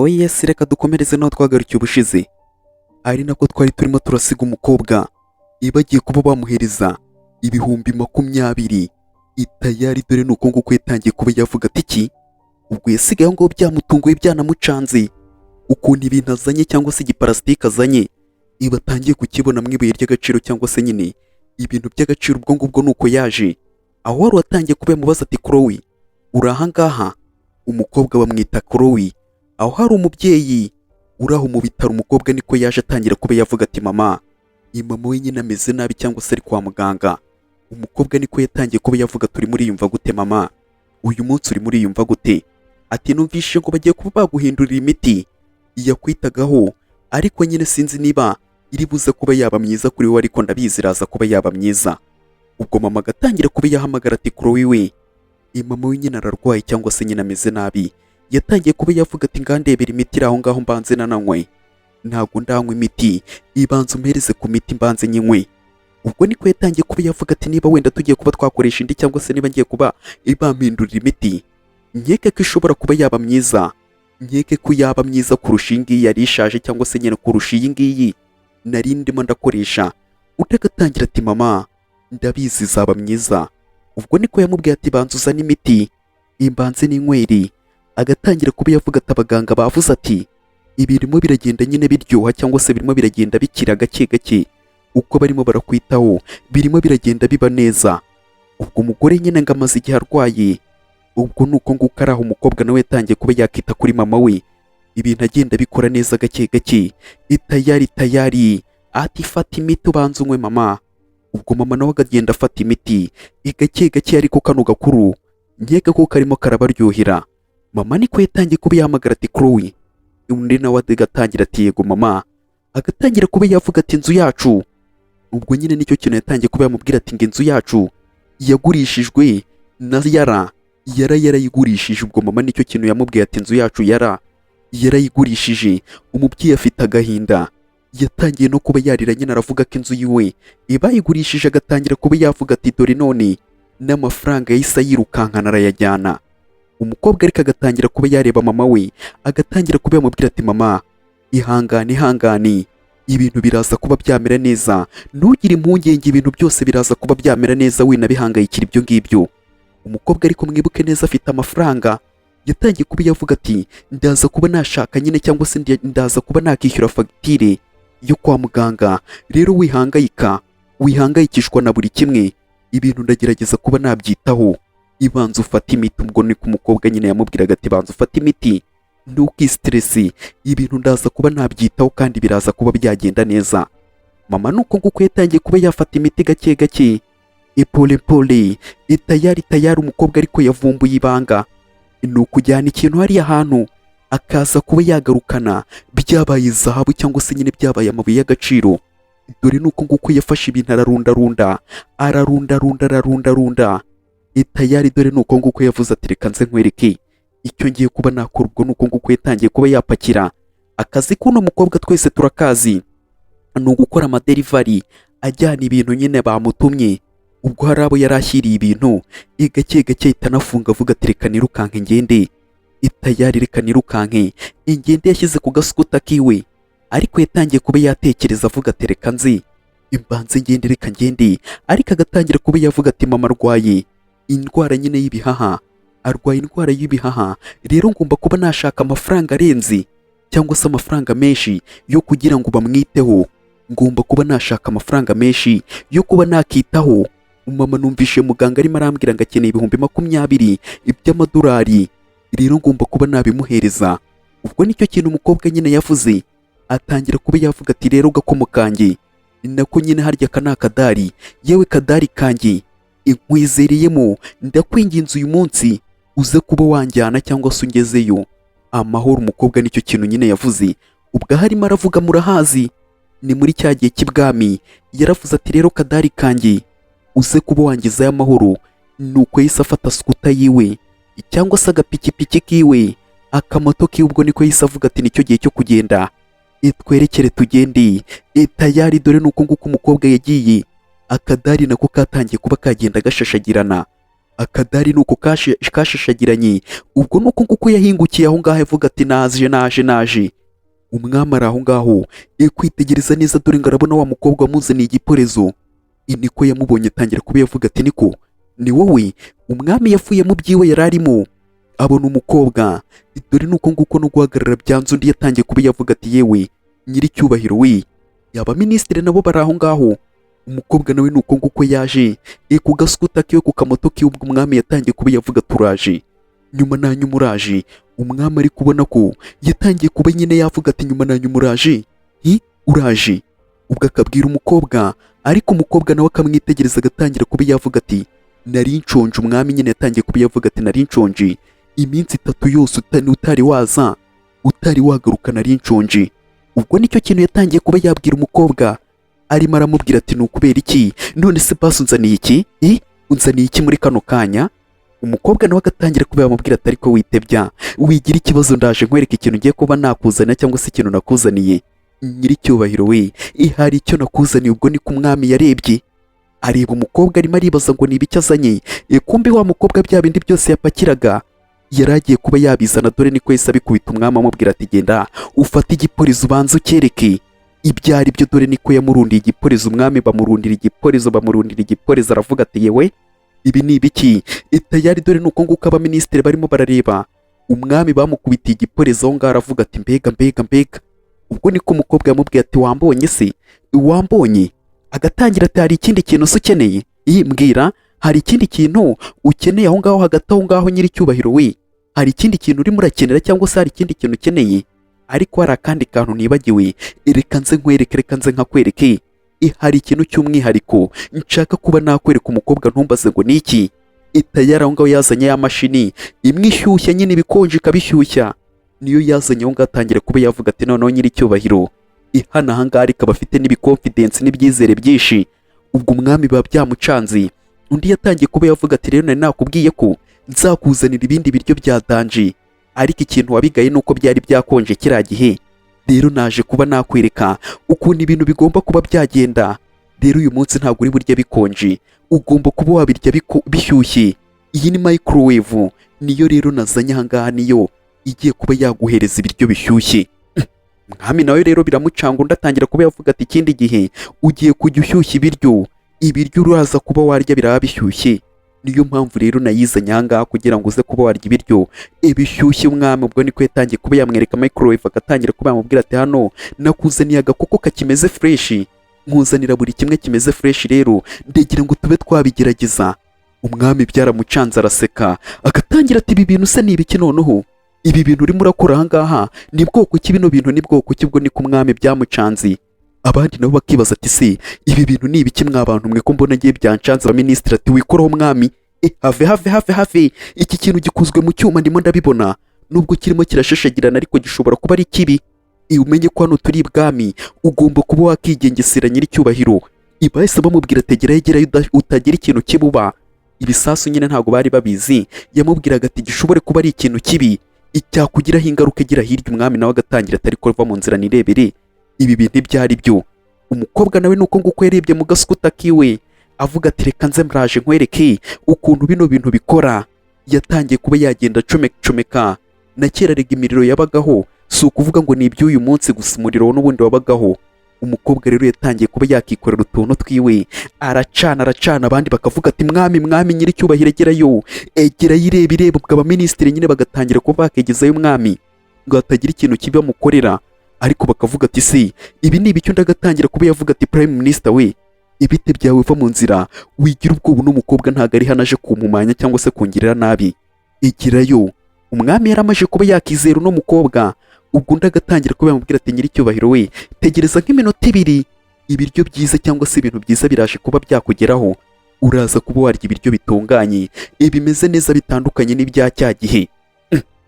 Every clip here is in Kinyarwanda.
yes, reka dukomereze naho twagarukiye ubushize, ari nako twari turimo turasiga umukobwa bagiye kuba bamuhereza ibihumbi 20 itayari, dore nuko nguko yatangiye kuba yavuga ati iki ubwo yasigaye ngo byamutunguye byanamucanze ukuntu ibintu azanye cyangwa se igiparasitike azanye batangiye kukibona mu ibuye ry'agaciro cyangwa se nyine ibintu by'agaciro. ubwo ngubwo nuko yaje aho wari watangiye kuba yamubaza ati Chloe uri aha ngaha, umukobwa bamwita Chloe, aho hari umubyeyi uri aho mu bitaro. umukobwa niko yaje atangira kuba yavuga ati mama we nyine ameze nabi cyangwa se ari kwa muganga. umukobwa niko yatangiye kuba yavuga turi muri yumva gute mama, uyu munsi uri muri yumva gute? Ati numvise ngo bagiye kuba baguhindurira imiti yakwitagaho, ariko nyine sinzi niba iri buze kuba yaba myiza kuri wowe, ariko ndabizi iraza kuba yaba myiza. ubwo mama agatangira kuba yahamagara ati Chloe we mama we nyine ararwaye cyangwa se nyine ameze nabi. yatangiye kuba yavuga ati ngandebera imiti iraho ngaho mbanze nananywe, ntabwo ndanywa imiti, ibanza umpereze ku miti mbanze nyinywe. ubwo niko yatangiye kuba yavuga ati niba wenda tugiye kuba twakoresha indi cyangwa se niba ngiye kuba bampindurira imiti, nkeke ko ishobora kuba yaba myiza, nkeke ko yaba myiza kurusha iyi ngiyi yari ishaje cyangwa se nyine kurusha iyi ngiyi nari ndimo ndakoresha. utagatangira ati mama ndabizi izaba myiza. ubwo niko yamubwiye ati banza uzane imiti imbanze n'inyweri. agatangira kuba yavuga ati abaganga bavuze ati ibirimo biragenda nyine biryoha cyangwa se birimo biragenda bikira gake gake, uko barimo barakwitaho birimo biragenda biba neza. ubwo umugore nyine ngo amaze igihe arwaye, ubwo nuko nguko ari aho umukobwa nawe yatangiye kuba yakita kuri mama we, ibintu agenda bikora neza gake gake. tayari ati fata imiti ubanza unywe mama. ubwo mama nawe agagenda afata imiti gake gake, ariko kano gakuru nkeka ko karimo karabaryohera. mama niko yatangiye kuba yahamagara ati Chloe, undi nawe agatangira ati yego mama. agatangira kuba yavuga ati inzu yacu, ubwo nyine nicyo kintu yatangiye kuba yamubwira ati ngo inzu yacu yagurishijwe na yarayigurishije. ubwo mama nicyo kintu yamubwiye ati inzu yacu yarayigurishije. umubyeyi afite agahinda, yatangiye no kuba yarira nyine aravuga ko inzu yiwe bayigurishije. agatangira kuba yavuga ati dore none n'amafaranga yahise yirukankana arayajyana. umukobwa ariko agatangira kuba yareba mama we, agatangira kuba yamubwira ati mama ihangane, ibintu biraza kuba byamera neza, ntugire impungenge, ibintu byose biraza kuba byamera neza, winabihangayikira ibyo ngibyo. umukobwa ariko mwibuke neza afite amafaranga, yatangiye kuba yavuga ati ndaza kuba nashaka nyine cyangwa se ndaza kuba nakishyura fagitire yo kwa muganga. rero wihangayikishwa na buri kimwe, ibintu ndagerageza kuba nabyitaho, ibanza ufata imiti. ubwo niko umukobwa nyine yamubwiraga ati banza ufata imiti ntukistresi, ibintu ndaza kuba nabyitaho kandi biraza kuba byagenda neza. mama nuko nguko yatangiye kuba yafata imiti gake gake, pole tayari. umukobwa ariko yavumbuye ibanga, ni ukujyana ikintu hariya hantu akaza kuba yagarukana byabaye zahabu cyangwa se nyine byabaye amabuye y'agaciro. dore nuko nguko yafashe ibintu ararunda tayari. dore nuko nguko yavuze ati reka nze nkwereke icyo ngiye kuba nakora. ubwo nuko nguko yatangiye kuba yapakira. akazi k'uno mukobwa twese turakazi, ni ugukora amaderivari ajyana ibintu nyine bamutumye. ubwo hari abo yari ashyiriye ibintu gake gake itanafunga avuga ati reka nirukanke ngende. tayari reka nirukanke ingende yashyize ku gasukuta kiwe, ariko yatangiye kuba yatekereza avuga ati reka nzi imbanze ngende, reka ngende. ariko agatangira kuba yavuga ati mama arwaye indwara nyine y'ibihaha, arwaye indwara y'ibihaha, rero ngomba kuba nashaka amafaranga arenze cyangwa se amafaranga menshi yo kugira ngo bamwiteho. ngomba kuba nashaka amafaranga menshi yo kuba nakitaho. mama numvishe muganga arimo arambwira ngo akeneye ibihumbi 20 by'amadolari, rero ngomba kuba nabimuhereza. ubwo nicyo kintu umukobwa nyine yavuze, atangira kuba yavuga ati rero gakomo kanjye nako nyine harya aka ni akadari, yewe kadari kanjye nkwizereyemo, ndakwinginze uyu munsi uze kuba wanjyana cyangwa se ungezeyo amahoro. umukobwa nicyo kintu nyine yavuze. ubwo harimo aravuga murahazi, ni muri cya gihe cy'ibwami, yaravuze ati rero kadari kanjye uze kuba wangezayo amahoro. nuko yahise afata skuta yiwe cyangwa se agapikipiki kiwe, akamoto kiwe. ubwo niko yahise avuga ati nicyo gihe cyo kugenda, twerekere tugende. tayari. dore nuko nguko umukobwa yagiye, akadari nako katangiye kuba kagenda gashashagirana. akadari nuko kashashagiranye. Ubwo nuko nguko yahingukiye aho ngaho avuga ati naje. Umwami ari aho ngaho kwitegereza neza, dore ngo arabona wa mukobwa wamuzaniye igiporezo. Niko yamubonye atangira kuba yavuga ati niko ni wowe. Umwami yavuye mu byiwe yari arimo abona umukobwa, dore nuko nguko no guhagarara byanze. Undi yatangiye kuba yavuga ati yewe nyiricyubahiro we, yaba minisitiri nabo bari aho ngaho. Umukobwa nawe nuko nguko yaje ku gaskuta kiwe ku kamoto kiwe. Ubwo umwami yatangiye kuba yavuga turaje. Nyuma na nyuma uraje. Umwami ari kubona ko yatangiye kuba nyine yavuga ati nyuma na nyuma uraje uraje. Ubwo akabwira umukobwa, ariko umukobwa nawe akamwitegereza agatangira kuba yavuga ati nari nshonje. Umwami nyine yatangiye kuba yavuga ati nari nshonje iminsi 3 yose utari waza, utari wagaruka, nari nshonje. Ubwo nicyo kintu yatangiye kuba yabwira umukobwa, arimo aramubwira ati nukubera iki none se basi unzaniye iki unzaniye iki muri kano kanya? Umukobwa nawe agatangira kuba yamubwira ati ariko witebya, wigira ikibazo, ndaje nkwereka ikintu ngiye kuba nakuzanira cyangwa se ikintu nakuzaniye. Nyiricyubahiro we, hari icyo nakuzaniye. Ubwo ni ku mwami yarebye areba umukobwa, arimo aribaza ngo ni ibiki azanye. Kumbe wa mukobwa bya bindi byose yapakiraga yari agiye kuba yabizana. Dore niko yahise abikubita umwami amubwira ati genda ufate igiporezo ubanza ukereke ibyo ari byo. Dore niko yamurundiye igiporezo. Umwami bamurundira igiporezo aravuga ati yewe ibi ni ibiki tayari. Dore nuko nguko abaminisitiri barimo barareba umwami bamukubitiye igiporezo aho ngaho, aravuga ati mbega. Ubwo niko umukobwa yamubwiye ati wambonye se wambonye? Agatangira ati hari ikindi kintu se ukeneye? Mbwira, hari ikindi kintu ukeneye aho ngaho hagati aho ngaho nyiricyubahiro we? Hari ikindi kintu urimo urakenera cyangwa se hari ikindi kintu ukeneye? Ariko hari akandi kantu nibagiwe, reka nze nkakwereke. Hari ikintu cy'umwihariko nshaka kuba nakwereka. Umukobwa ntumbaze ngo ni iki. Tayari aho ngaho yazanye ya mashini imwe ishyushya nyine ibikonje ikabishyushya, niyo yazanye aho ngaho atangira kuba yavuga ati noneho nyiricyubahiro hano aha ngaha ikaba afite n'ibikonfidensi n'ibyizere byinshi. Ubwo umwami biba byamucanze. Undi yatangiye kuba yavuga ati rero nari nakubwiye ko nzakuzanira ibindi biryo bya danje, ariko ikintu wabigaye nuko byari byakonje kiriya gihe. Rero naje kuba nakwereka ukuntu ibintu bigomba kuba byagenda. Rero uyu munsi ntabwo uri burya bikonje, ugomba kuba wabirya bishyushye. Iyi ni microwave, niyo rero nazanye aha ngaha, niyo igiye kuba yaguhereza ibiryo bishyushye. Umwami nawe rero biramucanga. Undi atangira kuba yavuga ati ikindi gihe ugiye kujya ushyushya ibiryo uraza kuba warya biraba bishyushye. Niyo mpamvu rero nayizanye aha ngaha kugira ngo uze kuba warya ibiryo bishyushye. Umwami ubwo niko yatangiye kuba yamwereka microwave, agatangira kuba yamubwira ati hano nakuzaniye agakoko kakimeze fresh, nkuzanira buri kimwe kimeze fresh, rero ndagira ngo tube twabigerageza. Umwami byaramucanze araseka, agatangira ati ibi bintu se ni ibiki noneho? Ibi bintu urimo urakora aha ngaha ni bwoko ki? Bino bintu ni bwoko ki? Ubwo ni ku mwami byamucanze. Abandi nabo bakibaza ati se ibi bintu ni ibiki mwa bantu mwe ko mbona ngiye byancanze? Abaminisitiri ati wikoraho mwami, have iki kintu gikozwe mu cyuma ndimo ndabibona, nubwo kirimo kirashashagirana ariko gishobora kuba ari kibi. Umenye ko hano turi ibwami, ugomba kuba wakigengesera nyiricyubahiro. Bahise bamubwira tegerayo utagira ikintu kibuba. Ibisasu nyine ntabwo bari babizi, yamubwiraga ati gishobore kuba ari ikintu kibi icyakugiraho ingaruka, gira hirya. Umwami nawe agatangira atari ko va mu nzira nirebere ibi bintu byari byo. Umukobwa nawe nuko nguko yarebye mu gaskuta kiwe avuga ati reka nze mraje nkwereke ukuntu bino bintu bikora. Yatangiye kuba yagenda comeka. Na kera rega imiriro yabagaho, si ukuvuga ngo ni iby'uyu munsi gusa, umuriro n'ubundi wabagaho. Umukobwa rero yatangiye kuba yakikorera utuntu twiwe, aracana. Abandi bakavuga ati mwami nyiricyubahiro egerayo irebe. Ubwo abaminisitiri nyine bagatangira kuba bakegezayo umwami ngo hatagira ikintu kibi bamukorera. Ariko bakavuga ati si ibi ni ibicyo. Ndagatangira kuba yavuga ati prime minister we, ibite byawe va mu nzira, wigira ubwoba. N'umukobwa ntago ari hanaje kumumanya cyangwa se kungirira nabi, egerayo. Umwami yaramaje kuba yakizera uno mukobwa. Ubwo ndagatangira kuba yamubwira ati nyiricyubahiro we, tegereza nk'iminota 2, ibiryo byiza cyangwa se ibintu byiza biraje kuba byakugeraho. Uraza kuba warya ibiryo bitunganye bimeze neza bitandukanye n'ibya cya gihe.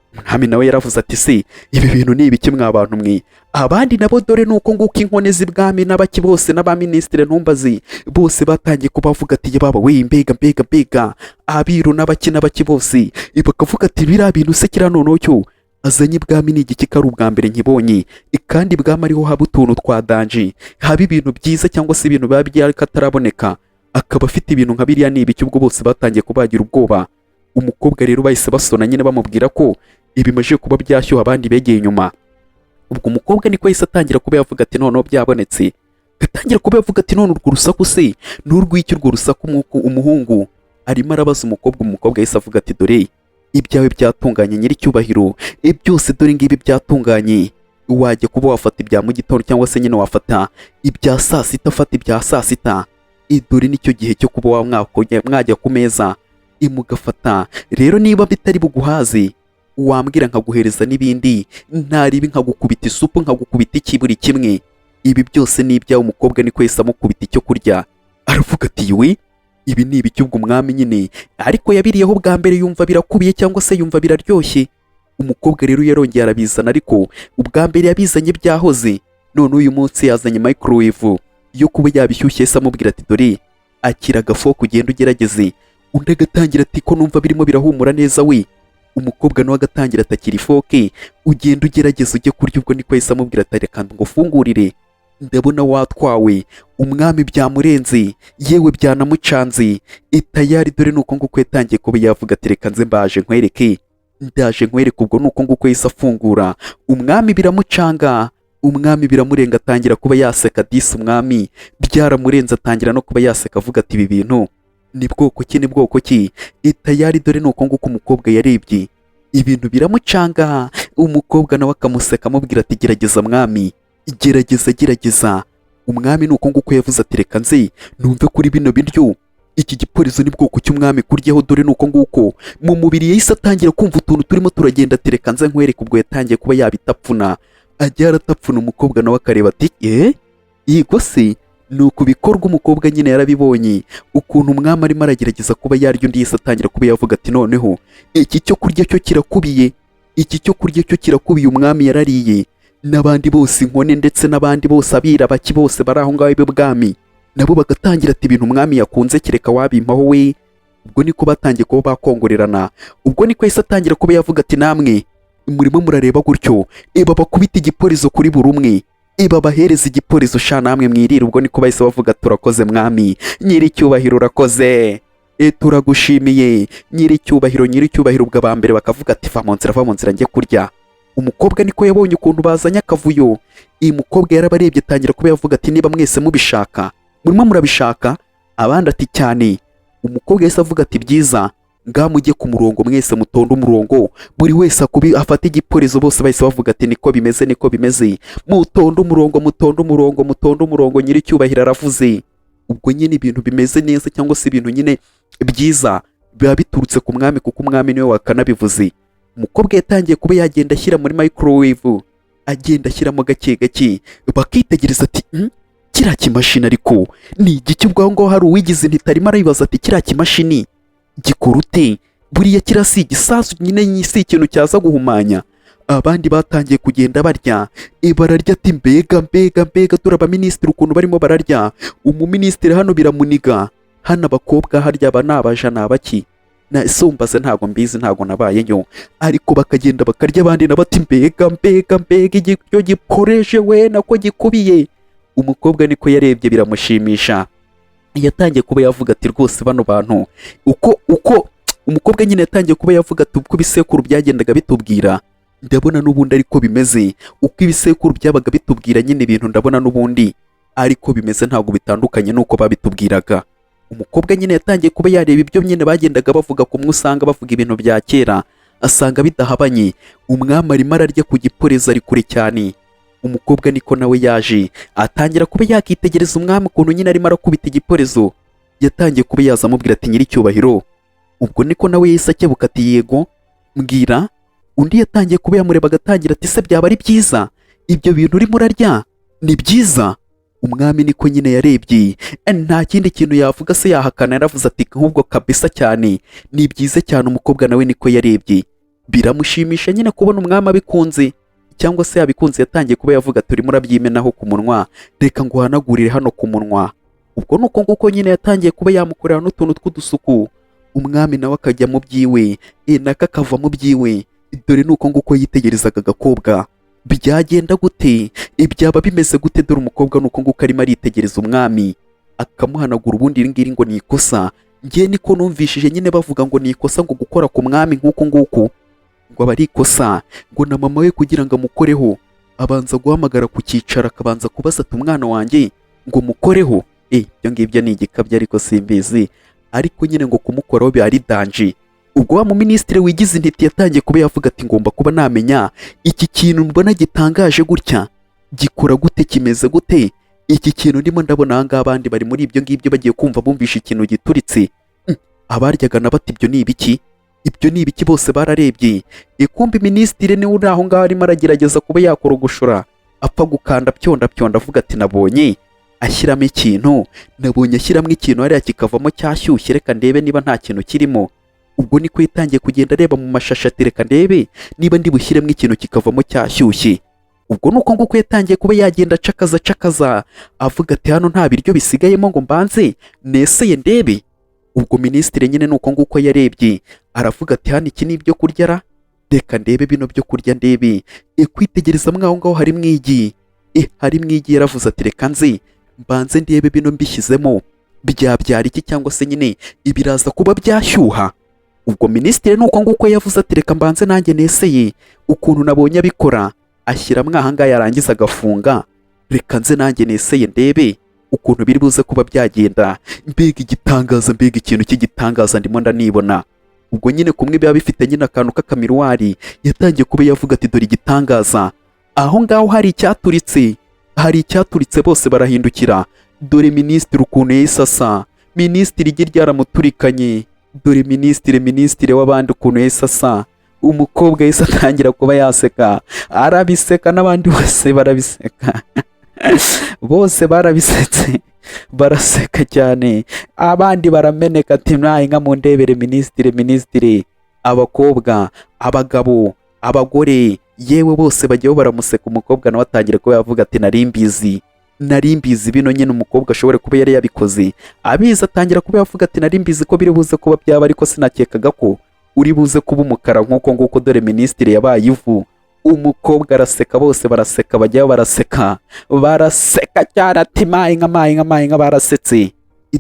Umwami nawe yaravuze ati se ibi bintu ni ibiki mwa bantu mwe? Abandi nabo dore nuko nguko inkone z'ibwami n'abaki bose n'abaminisitiri ntumbazi bose batangiye kubavuga ati ye baba we, mbega abiru n'abaki bose bakavuga ati biriya bintu se kira noneho cyo azanye ibwami ni igiki kari ubwa mbere nkibonye, kandi ibwami ariho haba utuntu twa danje, haba ibintu byiza cyangwa se ibintu biba byakataraboneka. akaba afite ibintu nka biriya ni ibiki, ubwo bose batangiye kubagira ubwoba. Umukobwa rero bahise basona nyine bamubwira ko ibimaze kuba byashyuha, abandi begeye inyuma. Ubwo umukobwa niko yahise atangira kuba yavuga ati noneho byabonetse. Gatangira kuba yavuga ati none urwo rusaku se n'urw'iki urwo rusaku? Umuhungu arimo arabaza umukobwa. Umukobwa yahise avuga ati dore ibyawe byatunganye nyiricyubahiro, byose dore ngibi byatunganye. Wajya kuba wafata ibya mu gitondo cyangwa se nyine wafata ibya saa sita, fata ibya saa sita. Dore nicyo gihe cyo kuba mwajya ku meza mugafata. Rero niba bitari buguhaze wambwira nkaguhereza n'ibindi, ntaribi nkagukubita isupu, nkagukubita iki buri kimwe. Ibi byose ni ibyawe. Umukobwa niko yahise amukubita icyo kurya. Aravuga ati we ibi ni ibiki? Ubwo umwami nyine ariko yabiriyeho bwa mbere yumva birakubiye cyangwa se yumva biraryoshye. Umukobwa rero yarongeye arabizana, ariko ubwa mbere yabizanye byahoze, none uyu munsi yazanye microwave yo kuba yabishyushye. Se amubwira ati dore akira agafoke ugenda ugerageze. Undi agatangira ati ko numva birimo birahumura neza we. Umukobwa nawe agatangira atakira ifoke, ugenda ugerageza ujye kurya. Ubwo niko yahise amubwira ati reka ngo ufungurire, ndabona watwawe. Umwami byamurenze yewe byanamucanze. Tayari dore nuko nguko yatangiye kuba yavuga ati reka nze mbaje nkwereke, ndaje nkwereke. Ubwo nuko nguko yahise afungura. Umwami biramucanga, umwami biramurenga, atangira kuba yaseka disi. Umwami byaramurenze, atangira no kuba yaseka avuga ati ibi bintu ni bwoko ki, ni bwoko ki? Tayari dore nuko nguko umukobwa yarebye ibintu biramucanga. Umukobwa nawe akamuseka amubwira ati gerageza mwami, gerageza gerageza. Umwami nuko nguko yavuze ati reka nze numve kuri bino biryo iki giporizo ni bwoko cy'umwami kuryaho. Dore nuko nguko mu mubiri yahise atangira kumva utuntu turimo turagenda ati reka nze nkwereke. Ubwo yatangiye kuba yabitapfuna, ajya aratapfuna. Umukobwa nawe akareba ati yego se nuko bikorwa. Umukobwa nyine yarabibonye ukuntu umwami arimo aragerageza kuba yarya. Undi yahise atangira kuba yavuga ati noneho iki cyo kurya cyo kirakubiye, iki cyo kurya cyo kirakubiye. Umwami yarariye, n'abandi bose inkone ndetse n'abandi bose abirabaki bose bari aho ngaho ibwami nabo bagatangira ati ibintu umwami yakunze kireka wabimpaho we. Ubwo niko batangiye kuba bakongorerana. Ubwo niko yahise atangira kuba yavuga ati namwe murimo murareba gutyo, bakubita igiporizo kuri buri umwe, babahereza igiporizo sha namwe mwirira. Ubwo niko bahise bavuga turakoze mwami, nyiricyubahiro urakoze, turagushimiye nyiricyubahiro, nyiricyubahiro. Ubwo abambere bakavuga ati va mu nzira njye kurya. Umukobwa niko yabonye ukuntu bazanye akavuyo. Umukobwa yarabarebye atangira kuba yavuga ati niba mwese mubishaka, murimo murabishaka? Abandi ati cyane. Umukobwa yahise avuga ati byiza, ngaha mujye ku murongo mwese mutonde umurongo, buri wese afate igiporizo. Bose bahise bavuga ati niko bimeze, niko bimeze, mutonde umurongo, mutonde umurongo, mutonde umurongo. Nyiricyubahiro aravuze. Ubwo nyine ibintu bimeze neza cyangwa se ibintu nyine byiza biba biturutse ku mwami, kuko umwami niwe wakanabivuze. Umukobwa yatangiye kuba yagenda ashyira muri microwave, agenda ashyiramo gake gake. Bakitegereza ati kiriya kimashini ariko ni igiki? Ubwo aho ngaho hari uwigize ntitarimo arabibaza ati kiriya kimashini gikora ute? Buriya kiriya si igisasu nyine, si ikintu cyaza guhumanya. Abandi batangiye kugenda barya, bararya ati mbega mbega mbega, dore abaminisitiri ukuntu barimo bararya. Umuminisitiri hano biramuniga, hano abakobwa harya aba ni abaja ni abaki nasumbaze ntago mbizi, ntago nabayeyo, ariko bakagenda bakarya. Abandi nabo ati mbega mbega mbega igicyo gikoreje we nako gikubiye. Umukobwa niko yarebye biramushimisha, yatangiye kuba yavuga ati rwose bano bantu uko umukobwa nyine yatangiye kuba yavuga ati uko ibisekuru byagendaga bitubwira, ndabona n'ubundi ariko bimeze. Uko ibisekuru byabaga bitubwira nyine ibintu, ndabona n'ubundi ariko bimeze, ntago bitandukanye nuko babitubwiraga. Umukobwa nyine yatangiye kuba yareba ibyo nyine bagendaga bavuga, kumwe usanga bavuga ibintu bya kera asanga bidahabanye. Umwami arimo ararya ku giporizo ari kure cyane. Umukobwa niko nawe yaje atangira kuba yakitegereza umwami ukuntu nyine arimo arakubita igiporizo. Yatangiye kuba yaza amubwira ati nyiricyubahiro. Ubwo niko nawe yahise akebuka ati yego mbwira. Undi yatangiye kuba yamureba agatangira ati se byaba ari byiza ibyo bintu urimo urarya, ni byiza? Umwami niko nyine yarebye, nta kindi kintu yavuga se yahakana. Yaravuze ati ahubwo kabisa cyane, ni byiza cyane. Umukobwa nawe niko yarebye, biramushimisha nyine kubona umwami abikunze cyangwa se yabikunze. Yatangiye kuba yavuga ati urimo urabyimenaho ku munwa, reka ngo uhanagurire hano ku munwa. Ubwo nuko nguko nyine yatangiye kuba yamukorera n'utuntu tw'udusuku. Umwami nawe akajya mu byiwe, nako akava mu byiwe. Dore nuko nguko yitegerezaga agakobwa, byagenda gute, byaba bimeze gute? Dore umukobwa nuko nguko arimo aritegereza umwami, akamuhanagura ubundi iri ngiri ngo ni ikosa. Ngiye niko numvishije nyine bavuga ngo ni ikosa ngo gukora ku mwami nk'uku nguku, ngo aba ari ikosa, ngo na mama we kugira ngo amukoreho abanza guhamagara ku cyicaro akabanza kubaza ati umwana wanjye ngo mukoreho. Ibyo ngibyo ni igikabyo ariko simbizi, ariko nyine ngo kumukoraho byari danje. Ubwo wa mu minisitiri wigize intiti yatangiye kuba yavuga ati ngomba kuba namenya iki kintu mbona gitangaje gutya gikora gute, kimeze gute, iki kintu ndimo ndabona aha ngaha abandi bari muri ibyo ngibyo bagiye kumva bumvisha ikintu gituritse. Abaryaga na bati ibyo ni ibiki, ibyo ni ibiki, bose bararebye. Kumbi minisitiri niwe uri aho ngaho arimo aragerageza kuba yakorogoshora, apfa gukanda pyonda avuga ati nabonye ashyiramo ikintu, nabonye ashyiramo ikintu hariya kikavamo cyashyushye, reka ndebe niba nta kintu kirimo. Ubwo niko yatangiye kugenda areba mu mashashi ati reka ndebe niba ndi bushyiremo ikintu kikavamo cyashyushye. Ubwo nuko nguko yatangiye kuba yagenda acakaza avuga ati hano nta biryo bisigayemo ngo mbanze neseye ndebe. Ubwo minisitiri nyine nuko nguko yarebye aravuga ati hano iki ni ibyo kurya ra, reka ndebe bino byo kurya ndebe. Kwitegereza mwaho ngaho hari mwigi, hari mwigi. Yaravuze ati reka nze mbanze ndebe bino mbishyizemo byabyara iki, cyangwa se nyine ibiraza kuba byashyuha. Ubwo minisitiri nuko nguko yavuze ati reka mbanze nanjye neseye ukuntu nabonye abikora, ashyira mwaha ngaha yarangiza agafunga, reka nze nanjye neseye ndebe ukuntu biri buze kuba byagenda. Mbega igitangaza, mbega ikintu cy'igitangaza ndimo ndanibona. Ubwo nyine kumwe biba bifite nyine akantu k'akamiruwari, yatangiye kuba yavuga ati dore igitangaza. Aho ngaho hari icyaturitse, bose barahindukira. Dore minisitiri ukuntu yahise asa, minisitiri igi ryaramuturikanye. Dore minisitiri w'abandi ukuntu yahise asa. Umukobwa yahise atangira kuba yaseka, arabiseka n'abandi bose barabiseka. Bose barabisetse, baraseka cyane, abandi barameneka ati mwaye nka mu ndebere minisitiri. Abakobwa, abagabo, abagore, yewe bose bajyaho baramuseka. Umukobwa nawe atangira kuba yavuga ati nari mbizi bino nyine umukobwa ashobora kuba yari yabikoze abizi. Atangira kuba yavuga ati nari mbizi ko biri buze kuba byaba, ariko sinakekaga ko uri buze kuba umukara nk'uko nguko. Dore minisitiri yabaye ivu. Umukobwa araseka, bose baraseka, bajyaho baraseka cyane ati mayi nka barasetse.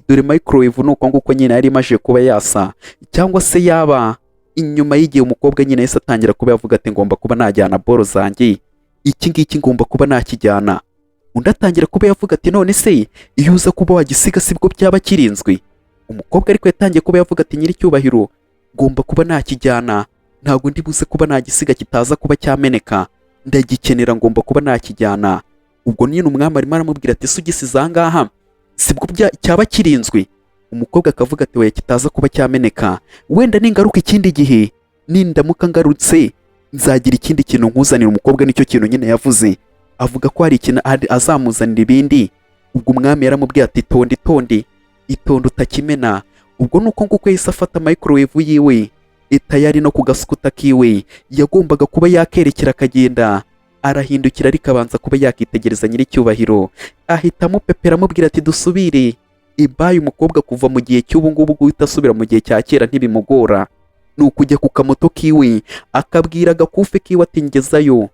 Dore microwave nuko nguko nyine yari imaze kuba yasa, cyangwa se yaba inyuma y'igihe umukobwa nyine yahise atangira kuba yavuga ati ngomba kuba najyana boro zanjye, iki ngiki ngomba kuba nakijyana. Undi atangira kuba yavuga ati none se iyo uza kuba wagisiga sibwo byaba kirinzwe. Umukobwa ariko yatangiye kuba yavuga ati nyiricyubahiro ngomba kuba nakijyana, ntabwo ndi buze kuba nagisiga kitaza kuba cyameneka, ndagikenera, ngomba kuba nakijyana. Ubwo nyine umwami arimo aramubwira ati se ugisize aha ngaha sibwo cyaba kirinzwe. Umukobwa akavuga ati oya, kitaza kuba cyameneka, wenda ningaruka ikindi gihe, nindamuka ngarutse nzagira ikindi kintu nkuzanira. Umukobwa nicyo kintu nyine yavuze, avuga ko hari ikintu azamuzanira ibindi. Ubwo umwami yaramubwiye ati itonde utakimena. Ubwo nuko nguko yahise afata microwave yiwe, tayari no kugasukuta kiwe yagombaga kuba yakerekera akagenda. Arahindukira ariko abanza kuba yakitegereza nyiricyubahiro, ahita amupepera amubwira ati dusubire. Ibaye umukobwa kuva mu gihe cy'ubu ngubu guhita asubira mu gihe cya kera ntibimugora, ni ukujya ku kamoto kiwe akabwira agakufe kiwe ati ngezayo.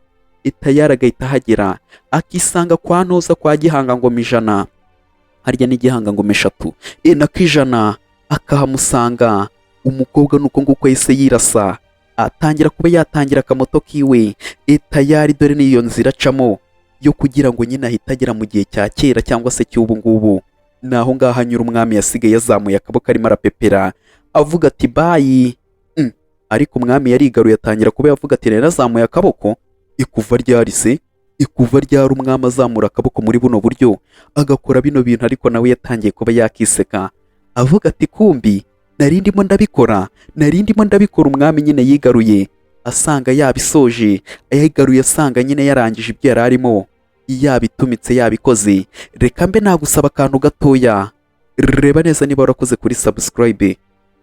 Tayari agahita ahagera, akisanga kwa Ntoza kwa Gihanga ngoma 100, harya ni Gihanga ngoma 3 nako 100, akahamusanga. Umukobwa nuko nguko yahise yirasa, atangira kuba yatangira akamoto kiwe. Tayari dore niyo nzira acamo yo kugira ngo nyine ahita agera mu gihe cya kera cyangwa se cy'ubu ngubu. Naho ngaho anyura umwami yasigaye yazamuye akaboko arimo arapepera avuga ati bayi. Ariko umwami yarigaruye atangira kuba yavuga ati narazamuye akaboko. Ikuva ryari umwami azamura akaboko muri buno buryo agakora bino bintu, ariko nawe yatangiye kuba yakiseka avuga ati kumbi nari ndimo ndabikora. Umwami nyine yigaruye asanga yabisoje, yigaruye asanga nyine yarangije ibyo yari arimo, yabitumitse yabikoze. Reka mbe nagusaba akantu gatoya, reba neza niba warakoze kuri subscribe,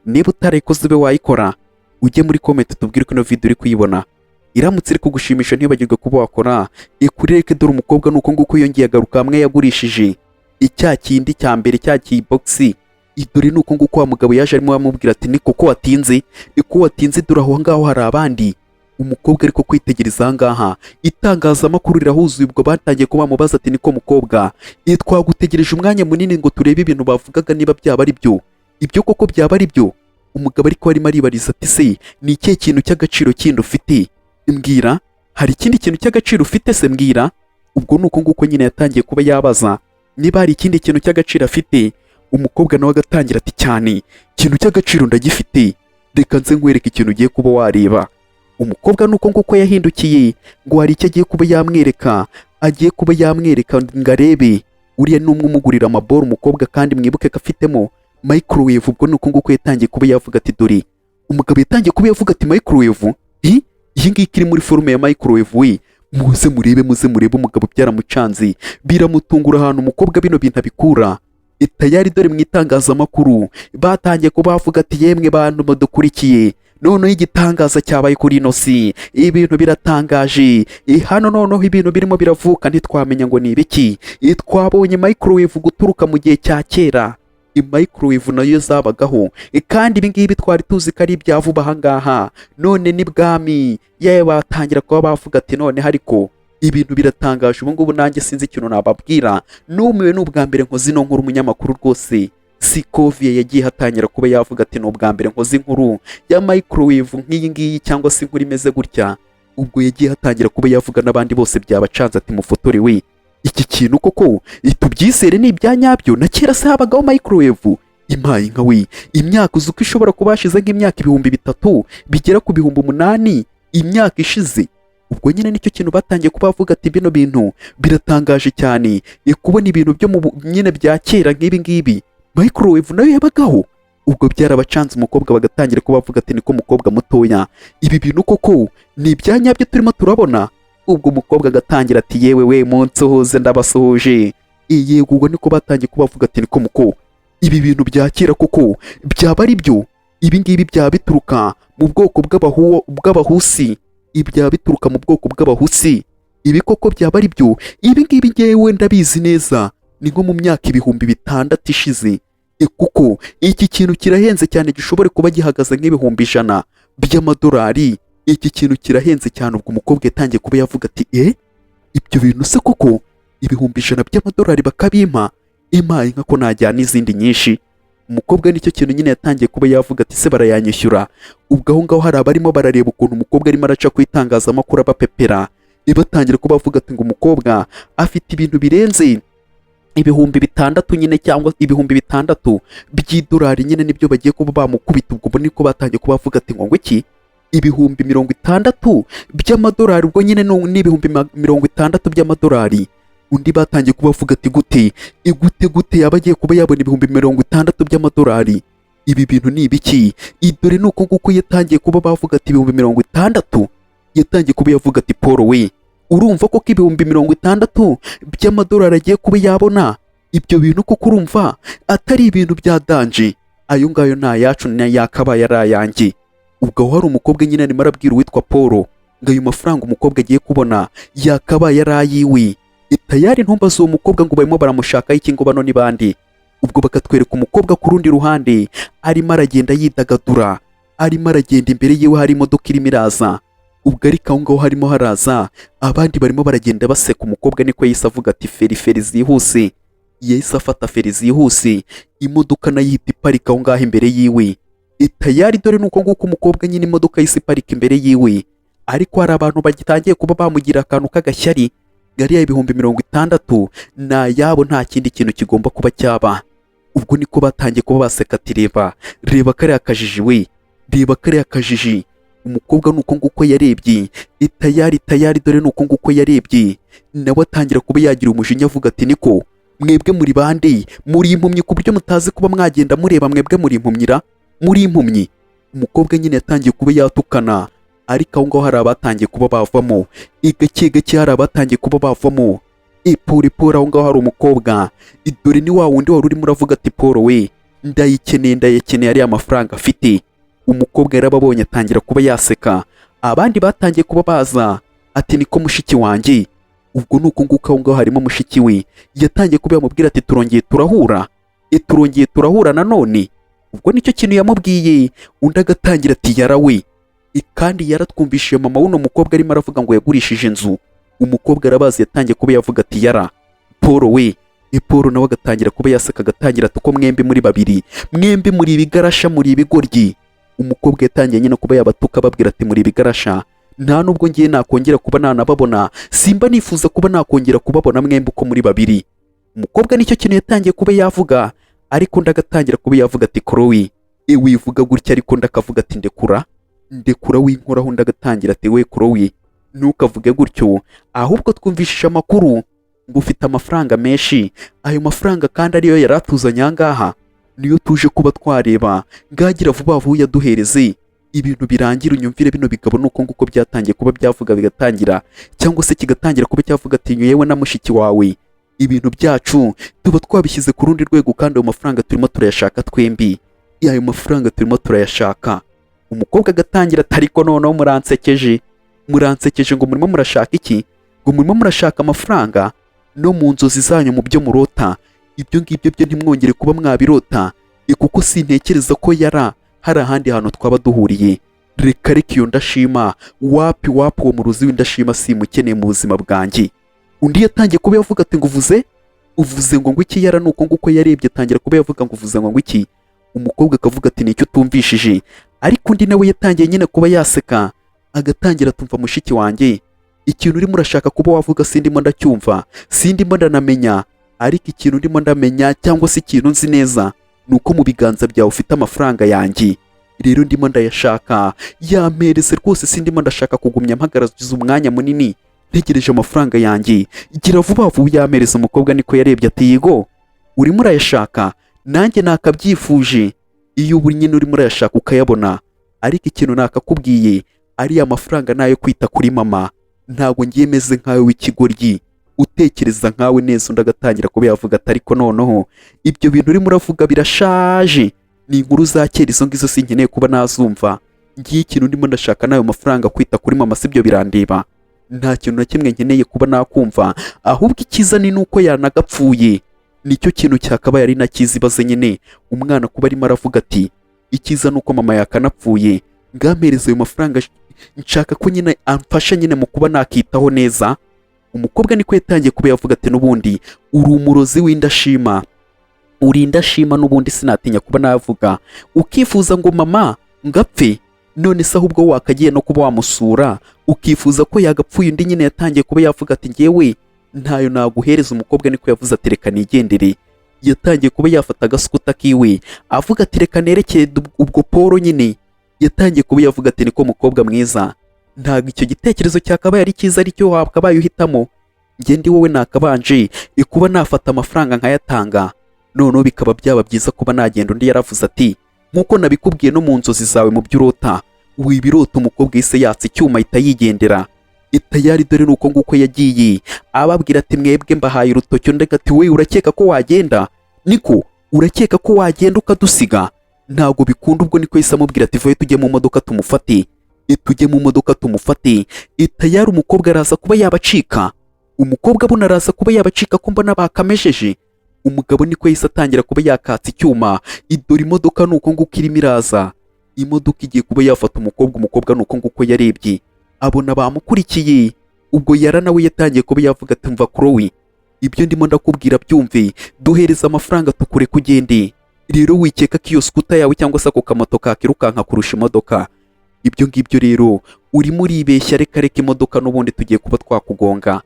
niba utarayikoze ube wayikora, ujye muri comment tubwire ko ino video uri kuyibona iramutse iri kugushimisha. ntibagirwe kuba wakora ikureke. Dore umukobwa nuko nguko yongeye agaruka hamwe yagurishije icya kindi cya mbere cya kiboxi. Dore nuko nguko wa mugabo yaje arimo amubwira ati niko ko watinze, dore aho ngaho hari abandi. umukobwa ariko kwitegereza ahangaha itangazamakuru rirahuzuye, ubwo batangiye kuba bamubaza ati niko mukobwa, twagutegereje umwanya munini ngo turebe ibintu bavugaga niba byaba ari byo, ibyo koko byaba ari byo. Umugabo ariko arimo aribariza ati se ni ikihe kintu cy'agaciro kindi ufite, mbwira, hari ikindi kintu cy'agaciro ufite se mbwira. Ubwo nuko nguko nyine yatangiye kuba yabaza niba hari ikindi kintu cy'agaciro afite. Umukobwa nawe agatangira ati cyane, ikintu cy'agaciro ndagifite, reka nze nkwereke ikintu ugiye kuba wareba. Umukobwa nuko nguko yahindukiye ngo hari icyo agiye kuba yamwereka, agiye kuba yamwereka ngo arebe. Uriya ni umwe umugurira amaboro umukobwa, kandi mwibuke ko afitemo microwave. Ubwo nuko nguko yatangiye kuba yavuga ati dore, umugabo yatangiye kuba yavuga ati microwave, iyi ngiyi iri muri forume ya microwave, we muze murebe. Umugabo byaramucanze biramutungura ahantu umukobwa bino bintu abikura. Tayari dore mu itangazamakuru batangiye kuba bavuga ati yemwe bantu mudukurikiye, noneho igitangaza cyabaye kuri ino si, ibintu biratangaje, hano noneho ibintu birimo biravuka ntitwamenya ngo ni ibiki. Twabonye microwave guturuka mu gihe cya kera. Microwave nayo zabagaho, kandi ibi ngibi twari tuzi ko ari ibya vuba ahangaha, none ni bwami. Yewe batangira kuba bavuga ati none ariko ibintu biratangaje. Ubu ngubu nanjye sinzi ikintu nababwira, numiwe n'ubwa mbere nkoze ino nkuru. Umunyamakuru rwose Sikovie yagiye hatangira kuba yavuga ati n'ubwa mbere nkoze inkuru ya microwave nk'iyi ngiyi, cyangwa se inkuru imeze gutya. Ubwo yagiye hatangira kuba yavuga n'abandi bose byabacanze ati mufotore we, iki kintu koko tubyizere ni ibya nyabyo, na kera se habagaho microwave? Impaye nka we, imyaka uzi uko ishobora kuba hashize nk'imyaka 3,000 bigera ku 8,000 imyaka ishize. Ubwo nyine nicyo kintu batangiye kuba bavuga ati bino bintu biratangaje cyane, kubona ibintu byo mu nyine bya kera nk'ibi ngibi, microwave nayo yabagaho. Ubwo byarabacanze umukobwa bagatangira kuba bavuga ati niko mukobwa mutoya, ibi bintu koko ni ibya nyabyo turimo turabona. Ubwo umukobwa agatangira ati yewe we munsohoze ndabasuhuje. Yego, ubwo niko batangiye kuba bavuga ati niko muko, ibi bintu bya kera koko byaba ari byo, ibi ngibi byaba bituruka mu bwoko bw'abahusi, ibyaba bituruka mu bwoko bw'abahusi, ibi koko byaba ari byo. Ibi ngibi ngewe ndabizi neza, ni nko mu myaka 6,000 ishize. Kuko iki kintu kirahenze cyane, gishobora kuba gihagaze nk'ibihumbi 100 by'amadolari. Iki kintu kirahenze cyane. Ubwo umukobwa yatangiye kuba yavuga ati ibyo bintu se koko ibihumbi 100 by'amadolari bakabimpa? Impaye nka ko najyana izindi nyinshi. Umukobwa nicyo kintu nyine yatangiye kuba yavuga ati se barayanyishyura? Ubwo aho ngaho hari abarimo barareba ukuntu umukobwa arimo araca ku itangazamakuru abapepera, batangira kuba bavuga ati ngo umukobwa afite ibintu birenze ibihumbi 6 nyine, cyangwa ibihumbi 6 by'idolari nyine nibyo bagiye kuba bamukubita. Ubwo niko batangiye kuba bavuga ati ngo iki ibihumbi 60 by'amadolari, ubwo nyine n'ibihumbi 60 by'amadolari. Undi batangiye kuba bavuga ati gute yaba agiye kuba yabona ibihumbi 60 by'amadolari? Ibi bintu ni ibiki? Dore nuko nguko yatangiye kuba bavuga ati ibihumbi 60. Yatangiye kuba yavuga ati Paul we, urumva ko ibihumbi 60 by'amadolari agiye kuba yabona? Ibyo bintu koko urumva atari ibintu bya danje? Ayo ngayo nta yacu yakabaye ari ayanjye. Ubwo hari umukobwa nyine arimo arabwira uwitwa Paul ngo ayo mafaranga umukobwa agiye kubona yakabaye ari ayiwe. Tayari ntumbaze uwo mukobwa ngo barimo baramushakaho iki, ngo bano ni bande? Ubwo bakatwereka umukobwa ku rundi ruhande arimo aragenda yidagadura, arimo aragenda, imbere yiwe hari imodoka irimo iraza. Ubwo ariko aho ngaho harimo haraza abandi barimo baragenda baseka. Umukobwa niko yahise avuga ati feri zihuse. Yahise afata feri zihuse, imodoka nayo ihita iparika aho ngaho imbere yiwe. Tayari dore nuko nguko umukobwa nyine imodoka yahise iparika imbere yiwe. Ariko hari abantu bagitangiye kuba bamugira akantu k'agashyari, gariya ibihumbi 60 na yabo nta kindi kintu kigomba kuba cyaba. Ubwo niko batangiye kuba baseka ati reba kariya kajiji we, reba kariya kajiji. Umukobwa nuko nguko yarebye, tayari dore nuko nguko yarebye, nawe atangira kuba yagira umujinya avuga ati niko mwebwe muri bande? Muri impumyi ku buryo mutazi kuba mwagenda mureba? Mwebwe muri impumyira, muri impumyi? Umukobwa nyine yatangiye kuba yatukana, ariko aho ngaho hari abatangiye kuba bavamo, gake hari abatangiye kuba bavamo. Paul aho ngaho hari umukobwa, dore ni wa wundi wari urimo uravuga ati Paul we, ndayikeneye ariya mafaranga afite. Umukobwa yarababonye atangira kuba yaseka, abandi batangiye kuba baza ati niko mushiki wanjye. Ubwo nuko nguko aho ngaho harimo mushiki we, yatangiye kuba yamubwira ati turongeye turahura nanone. Ubwo nicyo kintu yamubwiye. Undi agatangira ati yarawe, kandi yaratwumvishije mama w'uno mukobwa arimo aravuga ngo yagurishije inzu. Umukobwa arabazi yatangiye kuba yavuga ati yara Paul we. Paul nawe agatangira kuba yaseka agatangira ati ko mwembi muri babiri, mwembi muri ibigarasha, muri ibigoryi. Umukobwa yatangiye nyine kuba yabatuka ababwira ati muri ibigarasha, nta nubwo ngiye nakongera kuba nanababona, simba nifuza kuba nakongera kubabona mwembi uko muri babiri. Umukobwa nicyo kintu yatangiye kuba yavuga, ariko ndagatangira kuba yavuga ati Chloe wivuga gutya, ariko ndakavuga ati ndekura winkoraho. Ndagatangira ati we Chloe ntukavuge gutyo, ahubwo twumvishije amakuru ngo ufite amafaranga menshi. Ayo mafaranga kandi ariyo yaratuzanye ahangaha, niyo tuje kuba twareba, ngagira vuba vuba yaduhereze ibintu birangira unyumvire bino bigabo nuko nguko byatangiye kuba byavuga bigatangira, cyangwa se kigatangira kuba cyavuga ati yewe na mushiki wawe ibintu byacu tuba twabishyize ku rundi rwego, kandi ayo mafaranga turimo turayashaka twembi, ayo mafaranga turimo turayashaka. Umukobwa agatangira ati ariko noneho muransekeje ngo murimo murashaka iki? Ngo murimo murashaka amafaranga no mu nzozi zanyu, mu byo murota, ibyo ngibyo byo ntimwongere kuba mwabirota, kuko sintekereza ko hari ahandi hantu twaba duhuriye. Reka iyo ndashima wapi uwo muruzi w'indashima simukeneye mu buzima bwanjye. Undi yatangiye kuba yavuga ati ngo uvuze ngo iki yara, nuko nguko yarebye atangira kuba yavuga ngo uvuze ngo iki. Umukobwa akavuga ati nicyo tumvishije, ariko undi nawe yatangiye nyine kuba yaseka agatangira tumva mushiki wanjye, ikintu urimo urashaka kuba wavuga sindimo ndacyumva, sindimo ndanamenya, ariko ikintu ndimo ndamenya cyangwa se ikintu nzi neza nuko mu biganza byawe ufite amafaranga yanjye, rero ndimo ndayashaka, yampereze rwose, sindimo ndashaka kugumya mpagaragiza umwanya munini ntegereje amafaranga yanjye, gira vuba vuba yampereze. Umukobwa niko yarebye ati yego urimo urayashaka, nanjye nakabyifuje, iyo buri nyine urimo urayashaka ukayabona, ariko ikintu nakakubwiye ariya mafaranga nayo kwita kuri mama, ntabwo ngiye meze nkawe w'ikigoryi utekereza nkawe neza. Undi agatangira kuba yavuga ati ariko noneho ibyo bintu urimo uravuga birashaje, ni inkuru za kera izo ngizo sinkeneye kuba nazumva, ngiye ikintu ndimo ndashaka nayo mafaranga kwita kuri mama sibyo birandeba, nta kintu na kimwe nkeneye kuba nakumva, ahubwo icyiza ni nuko yanagapfuye, nicyo kintu cyakabaye ari nakizi. Ibaze nyine umwana kuba arimo aravuga ati icyiza nuko mama yakanapfuye, ngampereza ayo mafaranga, nshaka ko nyine amfasha nyine mu kuba nakitaho neza. Umukobwa niko yatangiye kuba yavuga ati n'ubundi uri umurozi w'indashima, uri indashima, n'ubundi sinatinya kuba navuga, ukifuza ngo mama ngapfe, none se ahubwo wakagiye no kuba wamusura ukifuza ko yagapfuye. Undi nyine yatangiye kuba yavuga ati ngewe ntayo naguhereza. Umukobwa niko yavuze ati reka nigendere, yatangiye kuba yafata agasukuta kiwe avuga ati reka nerekeye ubwo Paul. Nyine yatangiye kuba yavuga ati niko mukobwa mwiza, ntabwo icyo gitekerezo cyakabaye ari cyiza, aricyo wakabaye uhitamo, njye ndi wowe nakabanje kuba nafata amafaranga nkayatanga, noneho bikaba byaba byiza kuba nagenda. Undi yaravuze ati nkuko nabikubwiye no mu nzozi zawe mu byo urota, wibirota. Umukobwa yise yatsa icyuma ahita yigendera. Itayari dore nuko nguko yagiye ababwira ati mwebwe mbahaye urutoki. Undi ati we urakeka ko wagenda? Niko urakeka ko wagenda ukadusiga? Ntabwo bikunda. Ubwo niko yise amubwira ati vuye tujye mu modoka tumufate, tujye mu modoka tumufate. Itayari umukobwa araza kuba yabacika, umukobwa abona araza kuba yabacika ko mbona bakamejeje. Umugabo niko yise atangira kuba yakatsa icyuma, idora imodoka nuko nguko irimo iraza. Imodoka igiye kuba yafata umukobwa nuko nguko yarebye abona bamukurikiye. Ubwo yara nawe yatangiye kuba yavuga ati mva Chloe, ibyo ndimo ndakubwira byumve, duhereza amafaranga tukure kugende. Rero wikeka ko iyo skuta yawe cyangwa se ako kamoto kakirukanka kurusha imodoka, ibyo ngibyo rero urimo uribeshya. Reka imodoka n'ubundi tugiye kuba twakugonga,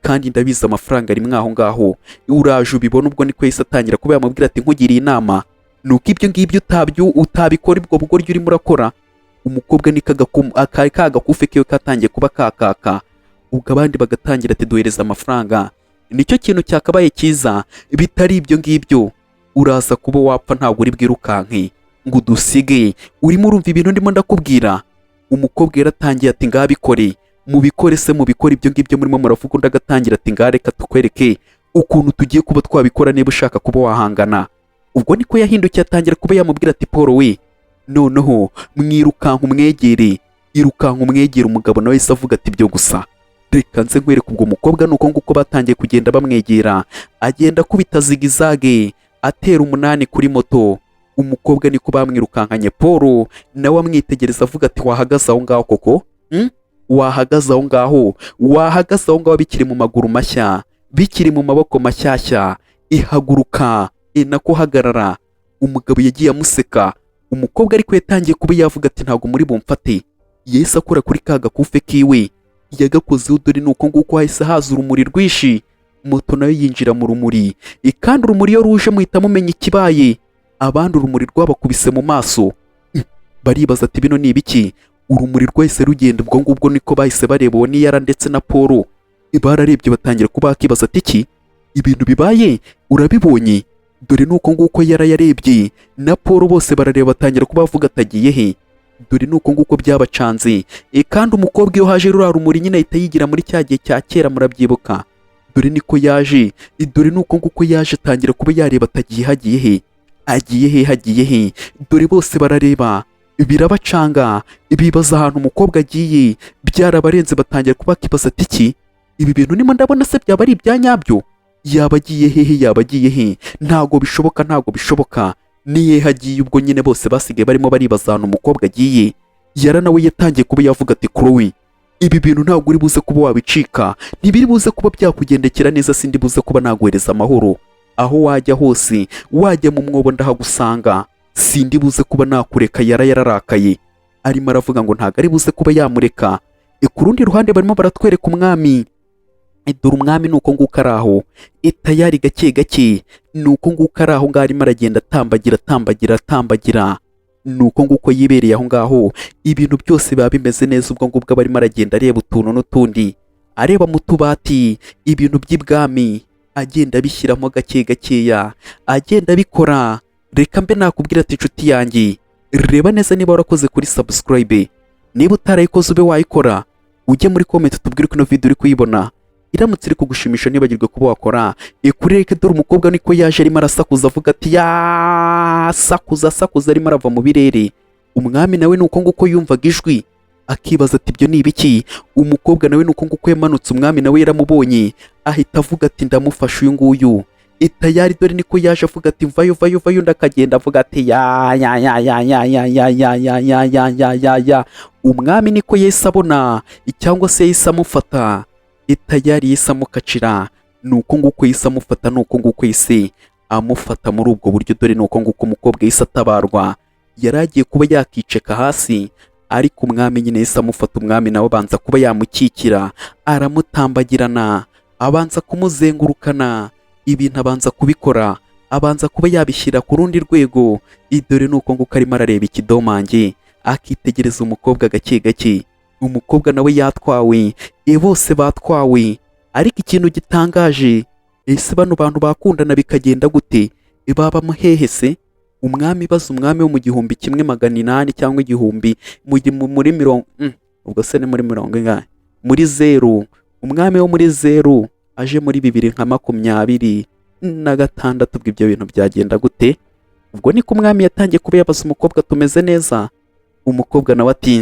kandi ndabizi amafaranga ari mwaho ngaho, uraje ubibona. Ubwo niko yise atangira kuba yamubwira ati nkugiriye inama nuko ibyo ngibyo utabikora, ubwo bugoryi urimo urakora. Umukobwa ni kagakufe kiwe katangiye kuba kakaka. Ubwo abandi bagatangira ati duhereza amafaranga, nicyo kintu cyakabaye cyiza, bitari ibyo ngibyo uraza kuba wapfa, ntabwo uri bwirukanke ngo udusige. Urimo urumva ibintu ndimo ndakubwira? Umukobwa yaratangiye ati ngabikore, mubikore se mubikore ibyo ngibyo murimo muravuga. Undi agatangira ati ngareka tukwereke ukuntu tugiye kuba twabikora niba ushaka kuba wahangana. Ubwo niko yahindukiye atangira kuba yamubwira ati Paul we, noneho mwirukanka umwegere, irukanka umwegere. Umugabo nawe yise avuga ati byo gusa reka nze nkwereke. Ubwo umukobwa nuko nguko batangiye kugenda bamwegera, agenda kubita zigizage atera 8 kuri moto. umukobwa niko bamwirukankanye. Paul nawe amwitegereza avuga ati wahagaze aho ngaho koko, wahagaze aho ngaho, wahagaze aho ngaho, bikiri mu maguru mashya, bikiri mu maboko mashyashya, ihaguruka nako hagarara. Umugabo yagiye amuseka, umukobwa ariko yatangiye kuba yavuga ati ntabwo muri bumfate. Yahise akora kuri ka gakufe kiwe, yagakozeho, dore nuko nguko hahise haza urumuri rwinshi, moto nayo yinjira mu rumuri, kandi urumuri iyo ruje muhita mumenya ikibaye. Abandi urumuri rwabakubise mu maso, baribaza ati bino ni ibiki? Urumuri rwahise rugenda, ubwo ngubwo niko bahise bareba uwo ni Yara ndetse na Paul. Bararebye batangira kuba bakibaza ati iki ibintu bibaye urabibonye? Dore nuko nguko Yara yarebye na Paul, bose barareba batangira kuba bavuga atagiye he. Dore nuko nguko byabacanze, kandi umukobwa iyo haje rura rumuri nyine ahita yigira muri cya gihe cya kera, murabyibuka? Dore niko yaje, dore nuko nguko yaje atangira kuba yareba atagiye, hagiye he, agiye he, hagiye he. Dore bose barareba birabacanga, bibaza ahantu umukobwa agiye, byarabarenze batangira kuba bakibaza ati iki ibi bintu nimo ndabona se byaba ari ibya nyabyo? Yaba agiye hehe, yaba agiye he? Ntago bishoboka, ntago bishoboka. Niye hagiye? Ubwo nyine bose basigaye barimo baribaza ahantu umukobwa agiye. Yara nawe yatangiye kuba yavuga ati Chloe, ibi bintu ntabwo uri buze kuba wabicika, ntibiri buze kuba byakugendekera neza, sindi buze kuba naguhereza amahoro. Aho wajya hose, wajya mu mwobo ndahagusanga, sindi buze kuba nakureka. Yara yararakaye, arimo aravuga ngo ntabwo ari buze kuba yamureka. Ku rundi ruhande barimo baratwereka umwami. Dore umwami nuko nguko ari aho, tayari gake gake, nuko nguko ari aho ngaho arimo aragenda atambagira. Nuko nguko yibereye aho ngaho, ibintu byose biba bimeze neza. Ubwo ngubwo barimo aragenda areba utuntu n'utundi, areba mu tubati ibintu by'ibwami, agenda abishyiramo gake gakeya, agenda abikora. Reka mbe nakubwira ati inshuti yanjye, reba neza niba warakoze kuri subscribe, niba utarayikoze ube wayikora, ujye muri comment tubwire ko ino video uri kuyibona iramutse iri kugushimisha, nibagirwe kuba wakora kureke. Dore umukobwa niko yaje arimo arasakuza avuga ati ya sakuza, arimo arava mu birere. Umwami nawe nuko nguko yumvaga ijwi akibaza ati ibyo ni ibiki? Umukobwa nawe nuko nguko yamanutse, umwami nawe yaramubonye ahita avuga ati ndamufasha uyu nguyu. Tayari dore niko yaje avuga ati vayo, ndakagenda avuga ati ya. Umwami niko yahise abona, cyangwa se yahise amufata. Tayari yahise amukacira, nuko nguko yahise amufata, nuko nguko yahise amufata muri ubwo buryo. Dore nuko nguko umukobwa yahise atabarwa, yari agiye kuba yakiceka hasi, ariko umwami nyine yahise amufata. Umwami nawe abanza kuba yamukikira, aramutambagirana, abanza kumuzengurukana, ibintu abanza kubikora, abanza kuba yabishyira ku rundi rwego. Dore nuko nguko arimo arareba ikidomange, akitegereza umukobwa gake gake. Umukobwa nawe yatwawe, bose batwawe. Ariko ikintu gitangaje, ese bano bantu bakundana bikagenda gute? Baba muhehe se? Umwami baza umwami wo mu 1800 cyangwa igihumbi muri mirongo, ubwo se ni muri mirongo ingahe? Muri zero. Umwami wo muri zero aje muri 2026. Ubwo ibyo bintu byagenda gute? Ubwo niko umwami yatangiye kuba yabaza umukobwa tumeze neza. Umukobwa nawe ati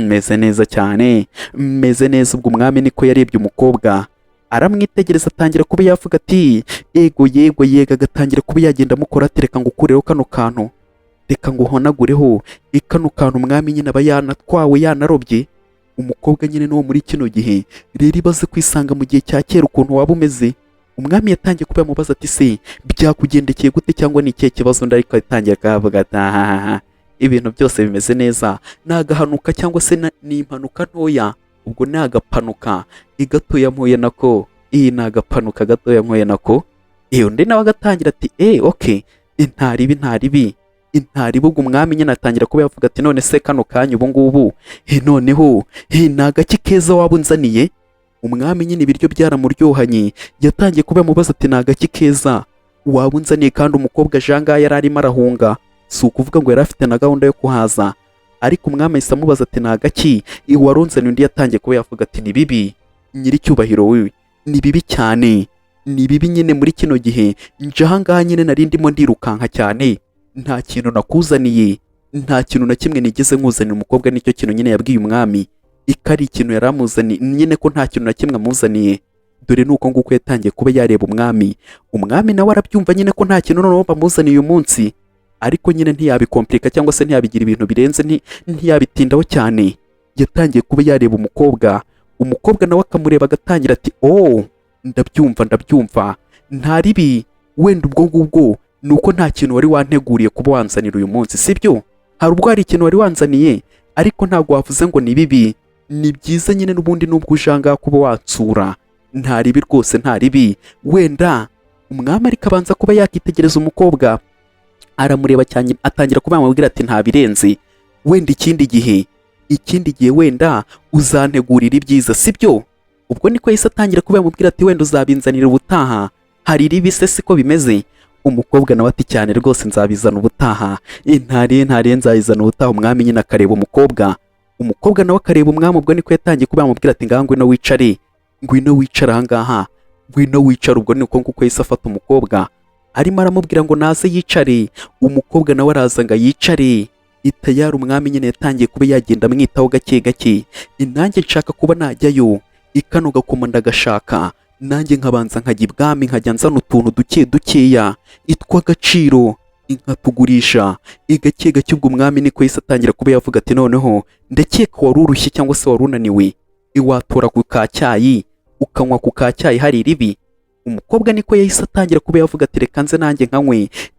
meze neza cyane, meze neza. Ubwo umwami niko yarebye umukobwa, aramwitegereza atangira kuba yavuga ati yego, agatangira kuba yagenda amukora ati reka ngukureho kano kantu, reka nguhonagureho kano kantu. Umwami nyine aba yanatwawe, yanarobye. Umukobwa nyine n'uwo muri kino gihe rero ibaze kwisanga mu gihe cya kera ukuntu waba umeze. Umwami yatangiye kuba yamubaza ati se byakugendekeye gute, cyangwa ni ikihe kibazo? Ariko yatangiye akavuga ati ibintu byose bimeze neza, nagahanuka cyangwa se ni impanuka ntoya. Ubwo nagapanuka igatoya mpuye nako, nagapanuka gatoya mpuye nako. Undi nawe agatangira ati okay, ntaribi. Ubwo umwami nyine atangira kuba yavuga ati none se kano kanya ubu ngubu noneho nagaki keza waba unzaniye? Umwami nyine ibiryo byaramuryohanye, yatangiye kuba yamubaza ati nagaki keza waba unzaniye? Kandi umukobwa janga yari arimo arahunga, si ukuvuga ngo yari afite na gahunda yo kuhaza. Ariko umwami ahise amubaza ati nagaki warunzaniye? Undi yatangiye kuba yavuga ati ni bibi nyiricyubahiro wewe, ni bibi cyane, ni bibi nyine. Muri kino gihe nje ahangaha nyine nari ndimo ndirukanka cyane, nta kintu nakuzaniye, nta kintu na kimwe nigeze nkuzanira. Umukobwa nicyo kintu nyine yabwiye umwami, ikari ikintu yari amuzaniye nyine, ko nta kintu na kimwe amuzaniye. Dore nuko nguko yatangiye kuba yareba umwami. Umwami nawe arabyumva nyine ko nta kintu noneho bamuzaniye uyu munsi. ariko nyine ntiyabikomplika cyangwa se ntiyabigira ibintu birenze, ntiyabitindaho cyane. Yatangiye kuba yareba umukobwa nawe akamureba agatangira ati oh, ndabyumva nta ribi, wenda ubwo ngubwo ni uko nta kintu wari wanteguriye kuba wanzanira uyu munsi, sibyo? Hari ubwo hari ikintu wari wanzaniye ariko ntabwo wavuze ngo ni bibi, ni byiza nyine n'ubundi nubwo ujanga kuba watsura, nta ribi rwose, nta ribi. Wenda umwami ariko abanza kuba yakitegereza umukobwa, aramureba cyane, atangira kuba yamubwira ati nta birenze, wenda ikindi gihe wenda uzantegurira ibyiza, sibyo? Ubwo niko yahise atangira kuba yamubwira ati wenda uzabinzanira ubutaha, hari ribi se siko bimeze? Umukobwa nawe ati cyane rwose nzabizana ubutaha, ntare nzayizana ubutaha. Umwami nyine akareba umukobwa nawe akareba umwami. Ubwo niko yatangiye kuba yamubwira ati ngaha ngwino wicare ahangaha, ngwino wicare. Ubwo niko nguko yahise afata umukobwa, arimo aramubwira ngo naze yicare. Umukobwa nawe araza ngo yicare. Itayari umwami nyine yatangiye kuba yagenda amwitaho gake gake. Nanjye nshaka kuba najyayo, ikano gakoma ndagashaka, nanjye nkabanza nkajya ibwami, nkajya nzana utuntu dukeya itw'agaciro, inkatugurisha gake gake. Ubwo umwami niko yahise atangira kuba yavuga ati noneho ndakeka wari urushye cyangwa se wari unaniwe, iwatora ku kacyayi ukanywa ku kacyayi hari ribi. Umukobwa niko yahise atangira kuba yavuga ati reka nze nanjye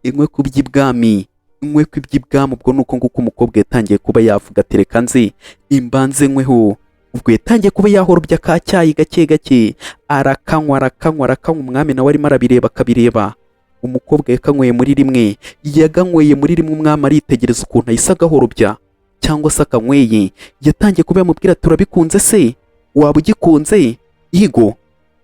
inkwe ku by'ibwami. Ubwo nuko nguko umukobwa yatangiye kuba yavuga ati reka nze imbanze nkweho. Ubwo yatangiye kuba yahorobya kacyayi gake gake, arakanywa. Umwami nawe arimo akabireba. Umukobwa yakanyweye muri rimwe, umwami aritegereza ukuntu ahise agahorobya cyangwa se akanyweye. Yatangiye kuba yamubwira turabikunze se, waba ugikunze? Yego.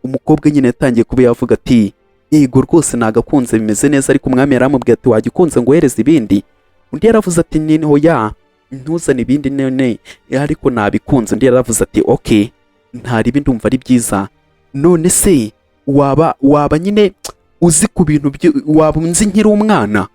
Umukobwa nyine yatangiye kuba yavuga ati yego rwose nagakunze, bimeze neza. Ariko umwami yaramubwiye ati wagikunze ngo uhereze ibindi? Undi yaravuze ati niho ya ntuzane ibindi none, ariko nabikunze. Undi yaravuze ati okay, nta ribi, ndumva ari byiza. None se waba nyine uzi ku bintu waba unzi nkiri umwana?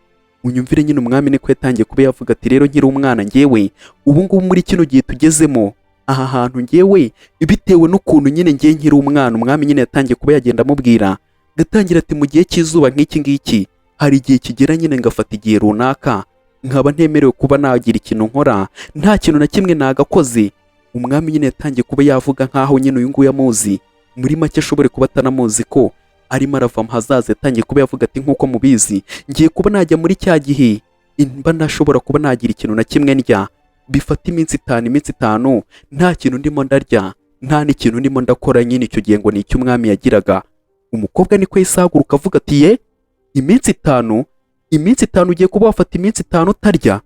Unyumvire nyine. Umwami niko yatangiye kuba yavuga ati rero nkiri umwana njyewe, ubu ngubu muri kino gihe tugezemo aha hantu njyewe, bitewe n'ukuntu nyine ngiye nkiri umwana. Umwami nyine yatangiye kuba yagenda amubwira, gatangira ati mu gihe cy'izuba nk'iki ngiki hari igihe kigera nyine ngafata igihe runaka nkaba ntemerewe kuba nagira ikintu nkora, nta kintu na kimwe nagakoze. Umwami nyine yatangiye kuba yavuga nkaho nyine uyu nguyu amuzi, muri make ashobore kuba atanamuzi ko arimo arava mu hazaza. Yatangiye kuba yavuga ati nk'uko mubizi ngiye kuba najya muri cya gihe mba nashobora kuba nagira ikintu na kimwe ndya, bifata iminsi itanu nta kintu ndimo ndarya, nta n'ikintu ndimo ndakora. Nyine icyo gihe ngo ni icyo umwami yagiraga. Umukobwa niko yahise ahaguruka avuga ati ye, iminsi itanu ugiye kuba wafata iminsi 5 utarya?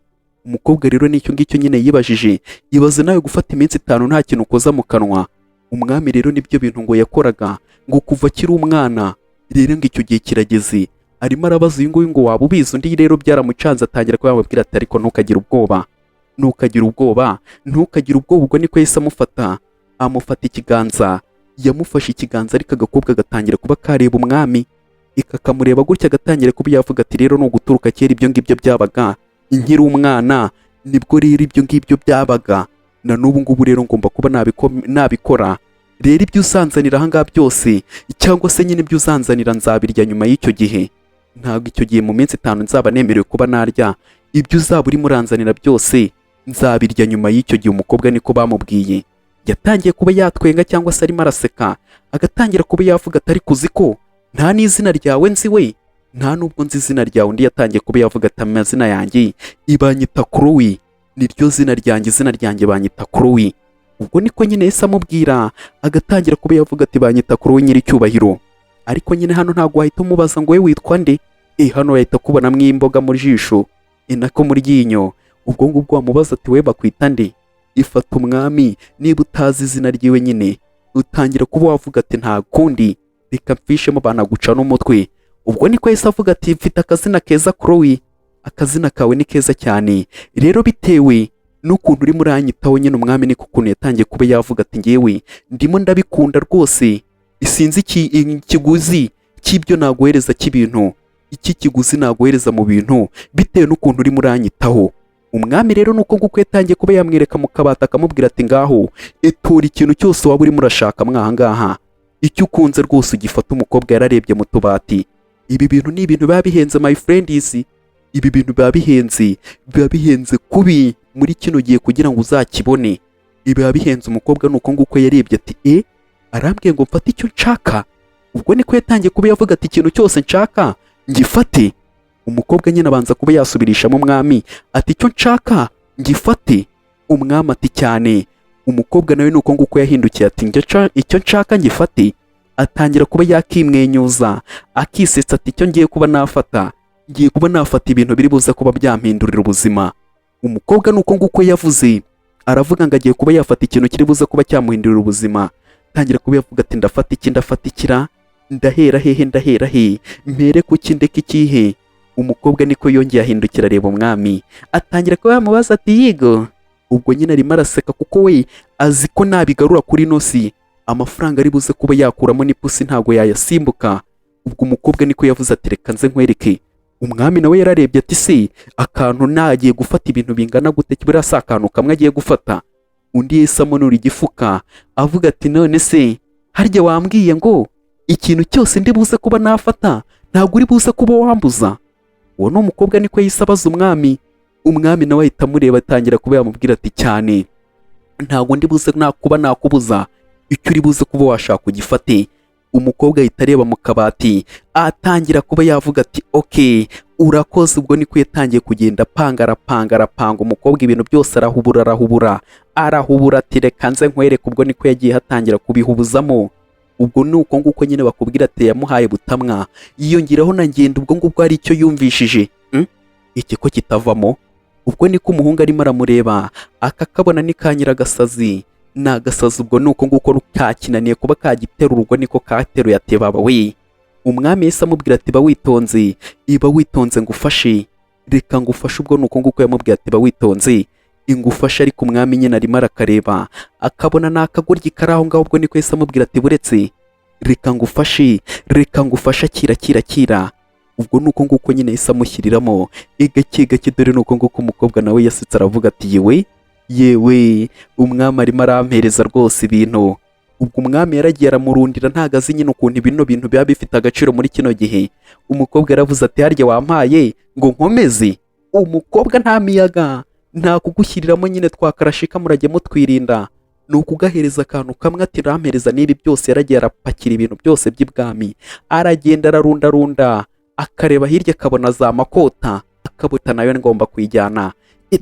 Umukobwa rero nicyo ngicyo nyine yibajije, ibaze nawe gufata iminsi 5 nta kintu ukoza mu kanwa. Umwami rero nibyo bintu ngo yakoraga ngo kuva akiri umwana. Rero ngo icyo gihe kirageze, arimo arabaza uyu nguyu ngo waba ubizi? Undi rero byaramucanze, atangira kuba yamubwira ati ariko ntukagire ubwoba. Ubwo niko yahise amufata ikiganza. Yamufashe ikiganza, ariko agakobwa gatangira kuba kareba umwami, kakamureba gutya, gatangira kuba yavuga ati rero nuguturuka kera ibyo ngibyo byabaga nkiri umwana, nibwo rero ibyo ngibyo byabaga, na n'ubu ngubu rero ngomba kuba nabikora. Rero ibyo uzanzanira ahangaha byose, cyangwa se nyine ibyo uzanzanira nzabirya nyuma y'icyo gihe. Ntabwo icyo gihe mu minsi 5 nzaba nemerewe kuba narya, ibyo uzaba urimo uranzanira byose nzabirya nyuma y'icyo gihe. Umukobwa niko bamubwiye. Yatangiye kuba yatwenga cyangwa se arimo araseka, agatangira kuba yavuga ati ariko uzi ko nta n'izina ryawe nzi we? Nta nubwo nzi izina ryawe. Undi yatangiye kuba yavuga ati amazina yanjye ibanyita Chloe, niryo zina ryanjye banyita Chloe. Ubwo niko nyine yahise amubwira, agatangira kuba yavuga ati banyita Chloe nyiricyubahiro. Ariko nyine hano ntabwo wahita umubaza ngo we witwa nde, hano wahita kubonamo imboga mu jisho, nako mu ryinyo. Ubwo ngubwo wamubaza ati we bakwita nde? Ifata umwami, niba utazi izina ryiwe nyine utangira kuba wavuga ati nta kundi, reka mfishemo banaguca n'umutwe. Ubwo niko yahise avuga ati mfite akazina keza Chloe, akazina kawe ni keza cyane. Rero bitewe n'ukuntu urimo uranyitaho nyine, umwami niko ukuntu yatangiye kuba yavuga ati ngewe ndimo ndabikunda rwose, isinzi ikiguzi cy'ibyo naguhereza cy'ibintu, iki kiguzi naguhereza mu bintu bitewe n'ukuntu urimo uranyitaho. Umwami rero nuko nguko yatangiye kuba yamwereka mu kabati, akamubwira ati ngaho etora ikintu cyose waba urimo urashaka mwahangaha, icyo ukunze rwose ugifata. Umukobwa yararebye mu tubati, ibi bintu ni ibintu biba bihenze my friends, ibi bintu biba bihenze kubi muri kino gihe kugira ngo uzakibone. Biba bihenze. Umukobwa nuko nguko yarebye ati arambwiye ngo mfate icyo nshaka. Ubwo niko yatangiye kuba yavuga ati ikintu cyose nshaka ngifate. Umukobwa nyine abanza kuba yasubirishamo umwami ati icyo nshaka ngifate. Umwami ati cyane. Umukobwa nawe nuko nguko yahindukiye ati icyo nshaka ngifate. Atangira kuba yakimwenyuza akisetsa ati icyo ngiye kuba nafata ibintu biri buze kuba byampindurira ubuzima. Umukobwa nuko nguko yavuze aravuga ngo agiye kuba yafata ikintu kiri buze kuba cyamuhindurira ubuzima. Tangira kuba yavuga ati ndafata ikira, ndahera he, mpere kuki ndeke ikihe. Umukobwa niko yongeye ahindukira areba umwami atangira kuba yamubaza ati yigo. Ubwo nyine arimo araseka kuko we azi ko nabigarura kuri nosi amafaranga ari buze kuba yakuramo n'ipusi ntago yayasimbuka. Ubwo umukobwa niko yavuze ati reka nze nkwereke. Umwami nawe yararebye ati se akantu nagiye gufata ibintu bingana gute kibura sa akantu kamwe agiye gufata. Undi yese amanura igifuka avuga ati none se harya wambwiye ngo ikintu cyose ndi buze kuba nafata ntabwo uri buze kuba wambuza. Uwo ni umukobwa niko yise abaza umwami. Umwami nawe ahita amureba atangira kuba yamubwira ati cyane ntabwo ndi buze kuba nakubuza icyo uri buze kuba washaka ugifate. Umukobwa ahita areba mu kabati atangira kuba yavuga ati okay urakoze. Ubwo niko yatangiye kugenda arapanga umukobwa ibintu byose arahubura ati reka nze nkwereke. Ubwo niko yagiye hatangira kubihubuzamo. Ubwo nuko nguko nyine bakubwira ati yamuhaye butamwa yiyongeraho na ngenda. Ubwo ngubwo hari icyo yumvishije iki ko kitavamo. Ubwo niko umuhungu arimo aramureba akakabona ni ka nyiragasazi n'agasazi. Ubwo nuko nguko kakinaniye kuba kagiterura. Ubwo niko kateruye ati baba we. Umwami yese amubwira ati iba witonze ngufashe, reka ngufashe. Ubwo nuko nguko yamubwira ati witonze ingufashe. Ariko umwami nyine arimo arakareba akabona nakagoryi kari aho ngaho. Ubwo niko yese amubwira ati buretse reka ngufashe kira. Ubwo nuko nguko nyine yese amushyiriramo gake. Dore nuko nguko umukobwa nawe yasetse aravuga ati yewe umwami arimo arampereza rwose ibintu. Ubwo umwami yaragiye aramurundira ntago azi nyine ukuntu bino bintu biba bifite agaciro muri kino gihe. Umukobwa yaravuze ati harya wampaye ngo nkomeze. Umukobwa nta miyaga nta kugushyiriramo nyine twakarashika murajye mutwirinda. Ni ukugahereza akantu kamwe ati rampereza n'ibi byose. Yaragiye arapakira ibintu byose by'ibwami aragenda ararunda akareba hirya akabona za makota akabota nayo ngomba kuyijyana.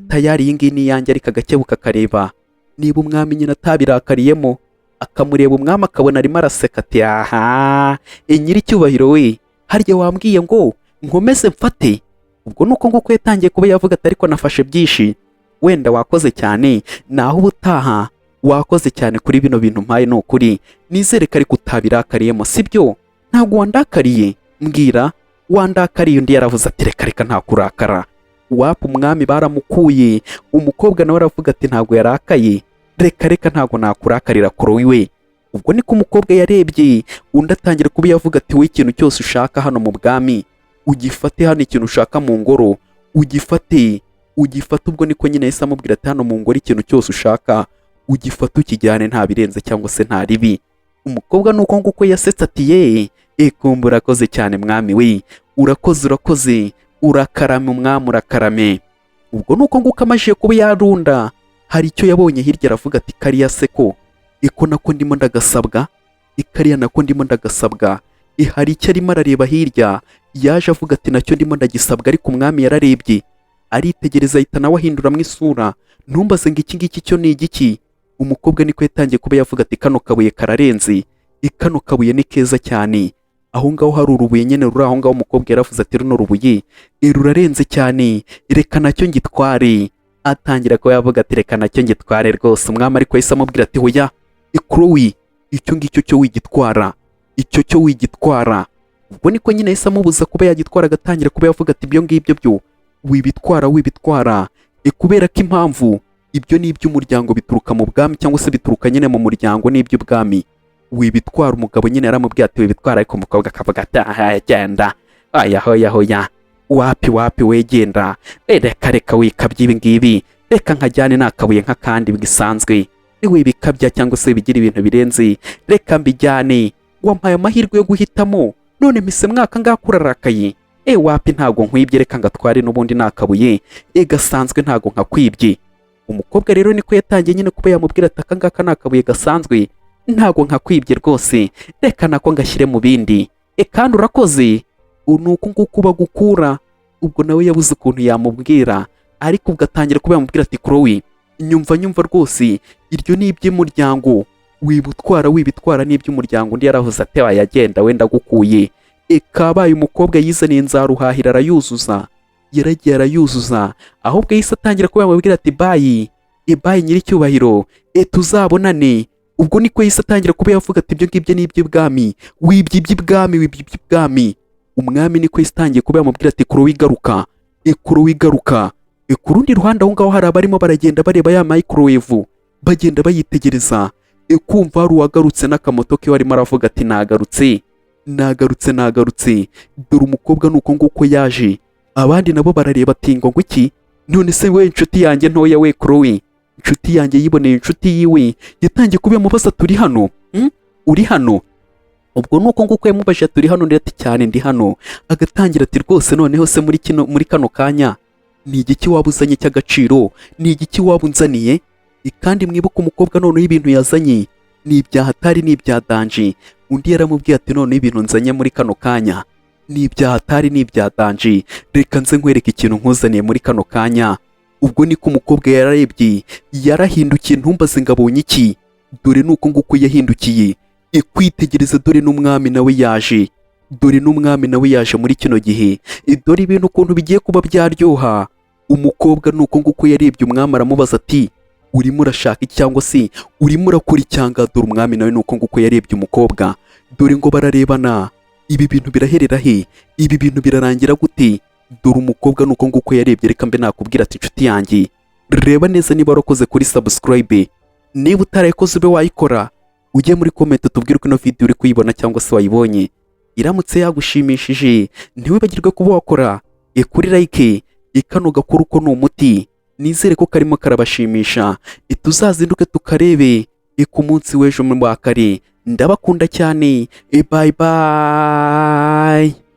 Tayari iyi ngiyi ni iyanjye. Ariko agakebuka akareba niba umwami nyine atabirakariyemo akamureba. Umwami akabona arimo araseka ati aha nyiricyubahiro we harya wambwiye ngo nkomeze mfate. Ubwo nuko nguko yatangiye kuba yavuga ati ariko nafashe byinshi wenda wakoze cyane naho ubutaha wakoze cyane kuri bino bintu mpaye. Ni ukuri nizere ko ariko utabirakariyemo sibyo? Ntabwo wandakariye mbwira wandakariye. Undi yaravuze ati reka nta kurakara. Wapa umwami baramukuye. Umukobwa nawe aravuga ati ntabwo yarakaye reka ntabwo nakurakarira kuri we. Ubwo niko umukobwa yarebye. Undi atangira kuba yavuga ati we ikintu cyose ushaka hano mu bwami ugifate. Hano ikintu ushaka mu ngoro ugifate. Ubwo niko nyine yahise amubwira ati hano mu ngoro ikintu cyose ushaka ugifate ukijyane nta birenze cyangwa se nta ribi. Umukobwa nuko nguko yasetse ati kumbe urakoze cyane mwami we urakoze urakarame umwami urakarame. Ubwo nuko nguko amajije kuba yarunda hari icyo yabonye hirya aravuga ati kariya seko nako ndimo ndagasabwa kariya nako ndimo ndagasabwa. Hari icyo arimo arareba hirya yaje avuga ati nacyo ndimo ndagisabwa. Ariko umwami yararebye aritegereza ahita nawe ahinduramo isura. Ntumbaze ngo iki ngiki cyo ni igiki. Umukobwa niko yatangiye kuba yavuga ati kano kabuye kararenze kano kabuye ni keza cyane. Aho ngaho hari urubuye nyine ruri aho ngaho. Umukobwa yaravuze ati runo rubuye rurarenze cyane reka nacyo ngitware. Atangira kuba yavuga ati reka nacyo ngitware rwose. Umwami ariko yahise amubwira ati hoya ikrowi icyo ngicyo cyo wigitwara. Ubwo niko nyine yahise amubuza kuba yagitwara. Agatangira kuba yavuga ati ibyo ngibyo byo wibitwara kubera ko impamvu ibyo ni iby'umuryango bituruka mu bwami cyangwa se bituruka nyine mu muryango n'iby'ubwami. Wibitwara. Umugabo nyine yaramubwiye ati wibitwara. Ariko umukobwa akavuga ati genda hoya wapi wegenda reka wikabye ibi ngibi reka nkajyane nakabuye nk'akandi bisanzwe. Wibikabya cyangwa se bigira ibintu birenze reka mbijyane. Wampaye amahirwe yo guhitamo none mise mwaka ngakurarakaye wapi ntago nkwibye, reka ngatware n'ubundi nakabuye, gasanzwe ntago nkakwibye. Umukobwa rero niko yatangiye nyine kuba yamubwira ati aka ngaka nakabuye gasanzwe ntago nkakwibye rwose, reka nako ngashyire mu bindi, kandi urakoze. Nuko nguko bagukura. Ubwo nawe yabuze ukuntu yamubwira, ariko ubwo atangira kuba yamubwira ati Chloe, nyumva rwose, iryo ni iby'umuryango, wibitwara n'iby'umuryango. Undi yarahoze atewe yagenda wenda gukuye. Kabaye umukobwa yizaniye nzaruhahira arayuzuza, yaragiye arayuzuza, ahubwo yahise atangira kuba yamubwira ati bayi nyiricyubahiro, tuzabonane. Ubwo niko yahise atangira kuba yavuga ati ibyo ngibyo ni iby'ibwami, wibye iby'ibwami. Umwami niko yahise atangiye kuba yamubwira ati Chloe garuka. Ku rundi ruhande aho ngaho hari abarimo baragenda bareba ya microwave, bagenda bayitegereza. Kumva hari uwagarutse n'akamoto ke warimo aravuga ati nagarutse. Dore umukobwa nuko nguko yaje. Abandi nabo barareba ati ngo iki, none se we inshuti yanjye ntoya we Chloe, inshuti yanjye yiboneye inshuti yiwe, yatangiye kuba yamubaza turi hano, uri hano? Ubwo nuko nguko yamubajije turi hano, ndetse cyane ndi hano. Agatangira ati rwose noneho se muri kano kanya ni igiki waba uzanye cy'agaciro, ni igiki waba unzaniye? Kandi mwibuke umukobwa noneho ibintu yazanye ni ibya hatari, ni ibya danje. Undi yaramubwiye ati noneho ibintu nzanye muri kano kanya ni ibya hatari, ni ibya danje, reka nze nkwereke ikintu nkuzaniye muri kano kanya. Ubwo niko umukobwa yararebye, yarahindukiye, ntumbaze ngo abonye iki. Dore nuko nguko yahindukiye, kwitegereza. Dore n'umwami nawe yaje muri kino gihe. Dore ibintu ukuntu bigiye kuba byaryoha. Umukobwa nuko nguko yarebye umwami aramubaza ati urimo urashaka iki, cyangwa se urimo urakora icyanga? Dore umwami nawe nuko nguko yarebye umukobwa. Dore ngo bararebana, ibi bintu biraherera he? Ibi bintu birarangira gute? Dore umukobwa nuko nguko yarebye. Reka mbe nakubwira ati inshuti yanjye, reba neza niba warakoze kuri subscribe, niba utarayikoze ube wayikora, ujye muri comment tubwire uko ino video uri kuyibona cyangwa se wayibonye. Iramutse yagushimishije ntiwibagirwe kuba wakora kuri like. Kano gakuru ko ni umuti, nizere ko karimo karabashimisha. Tuzazinduke tukarebe ku munsi w'ejo mu wa kare. Ndabakunda cyane. Bye bye.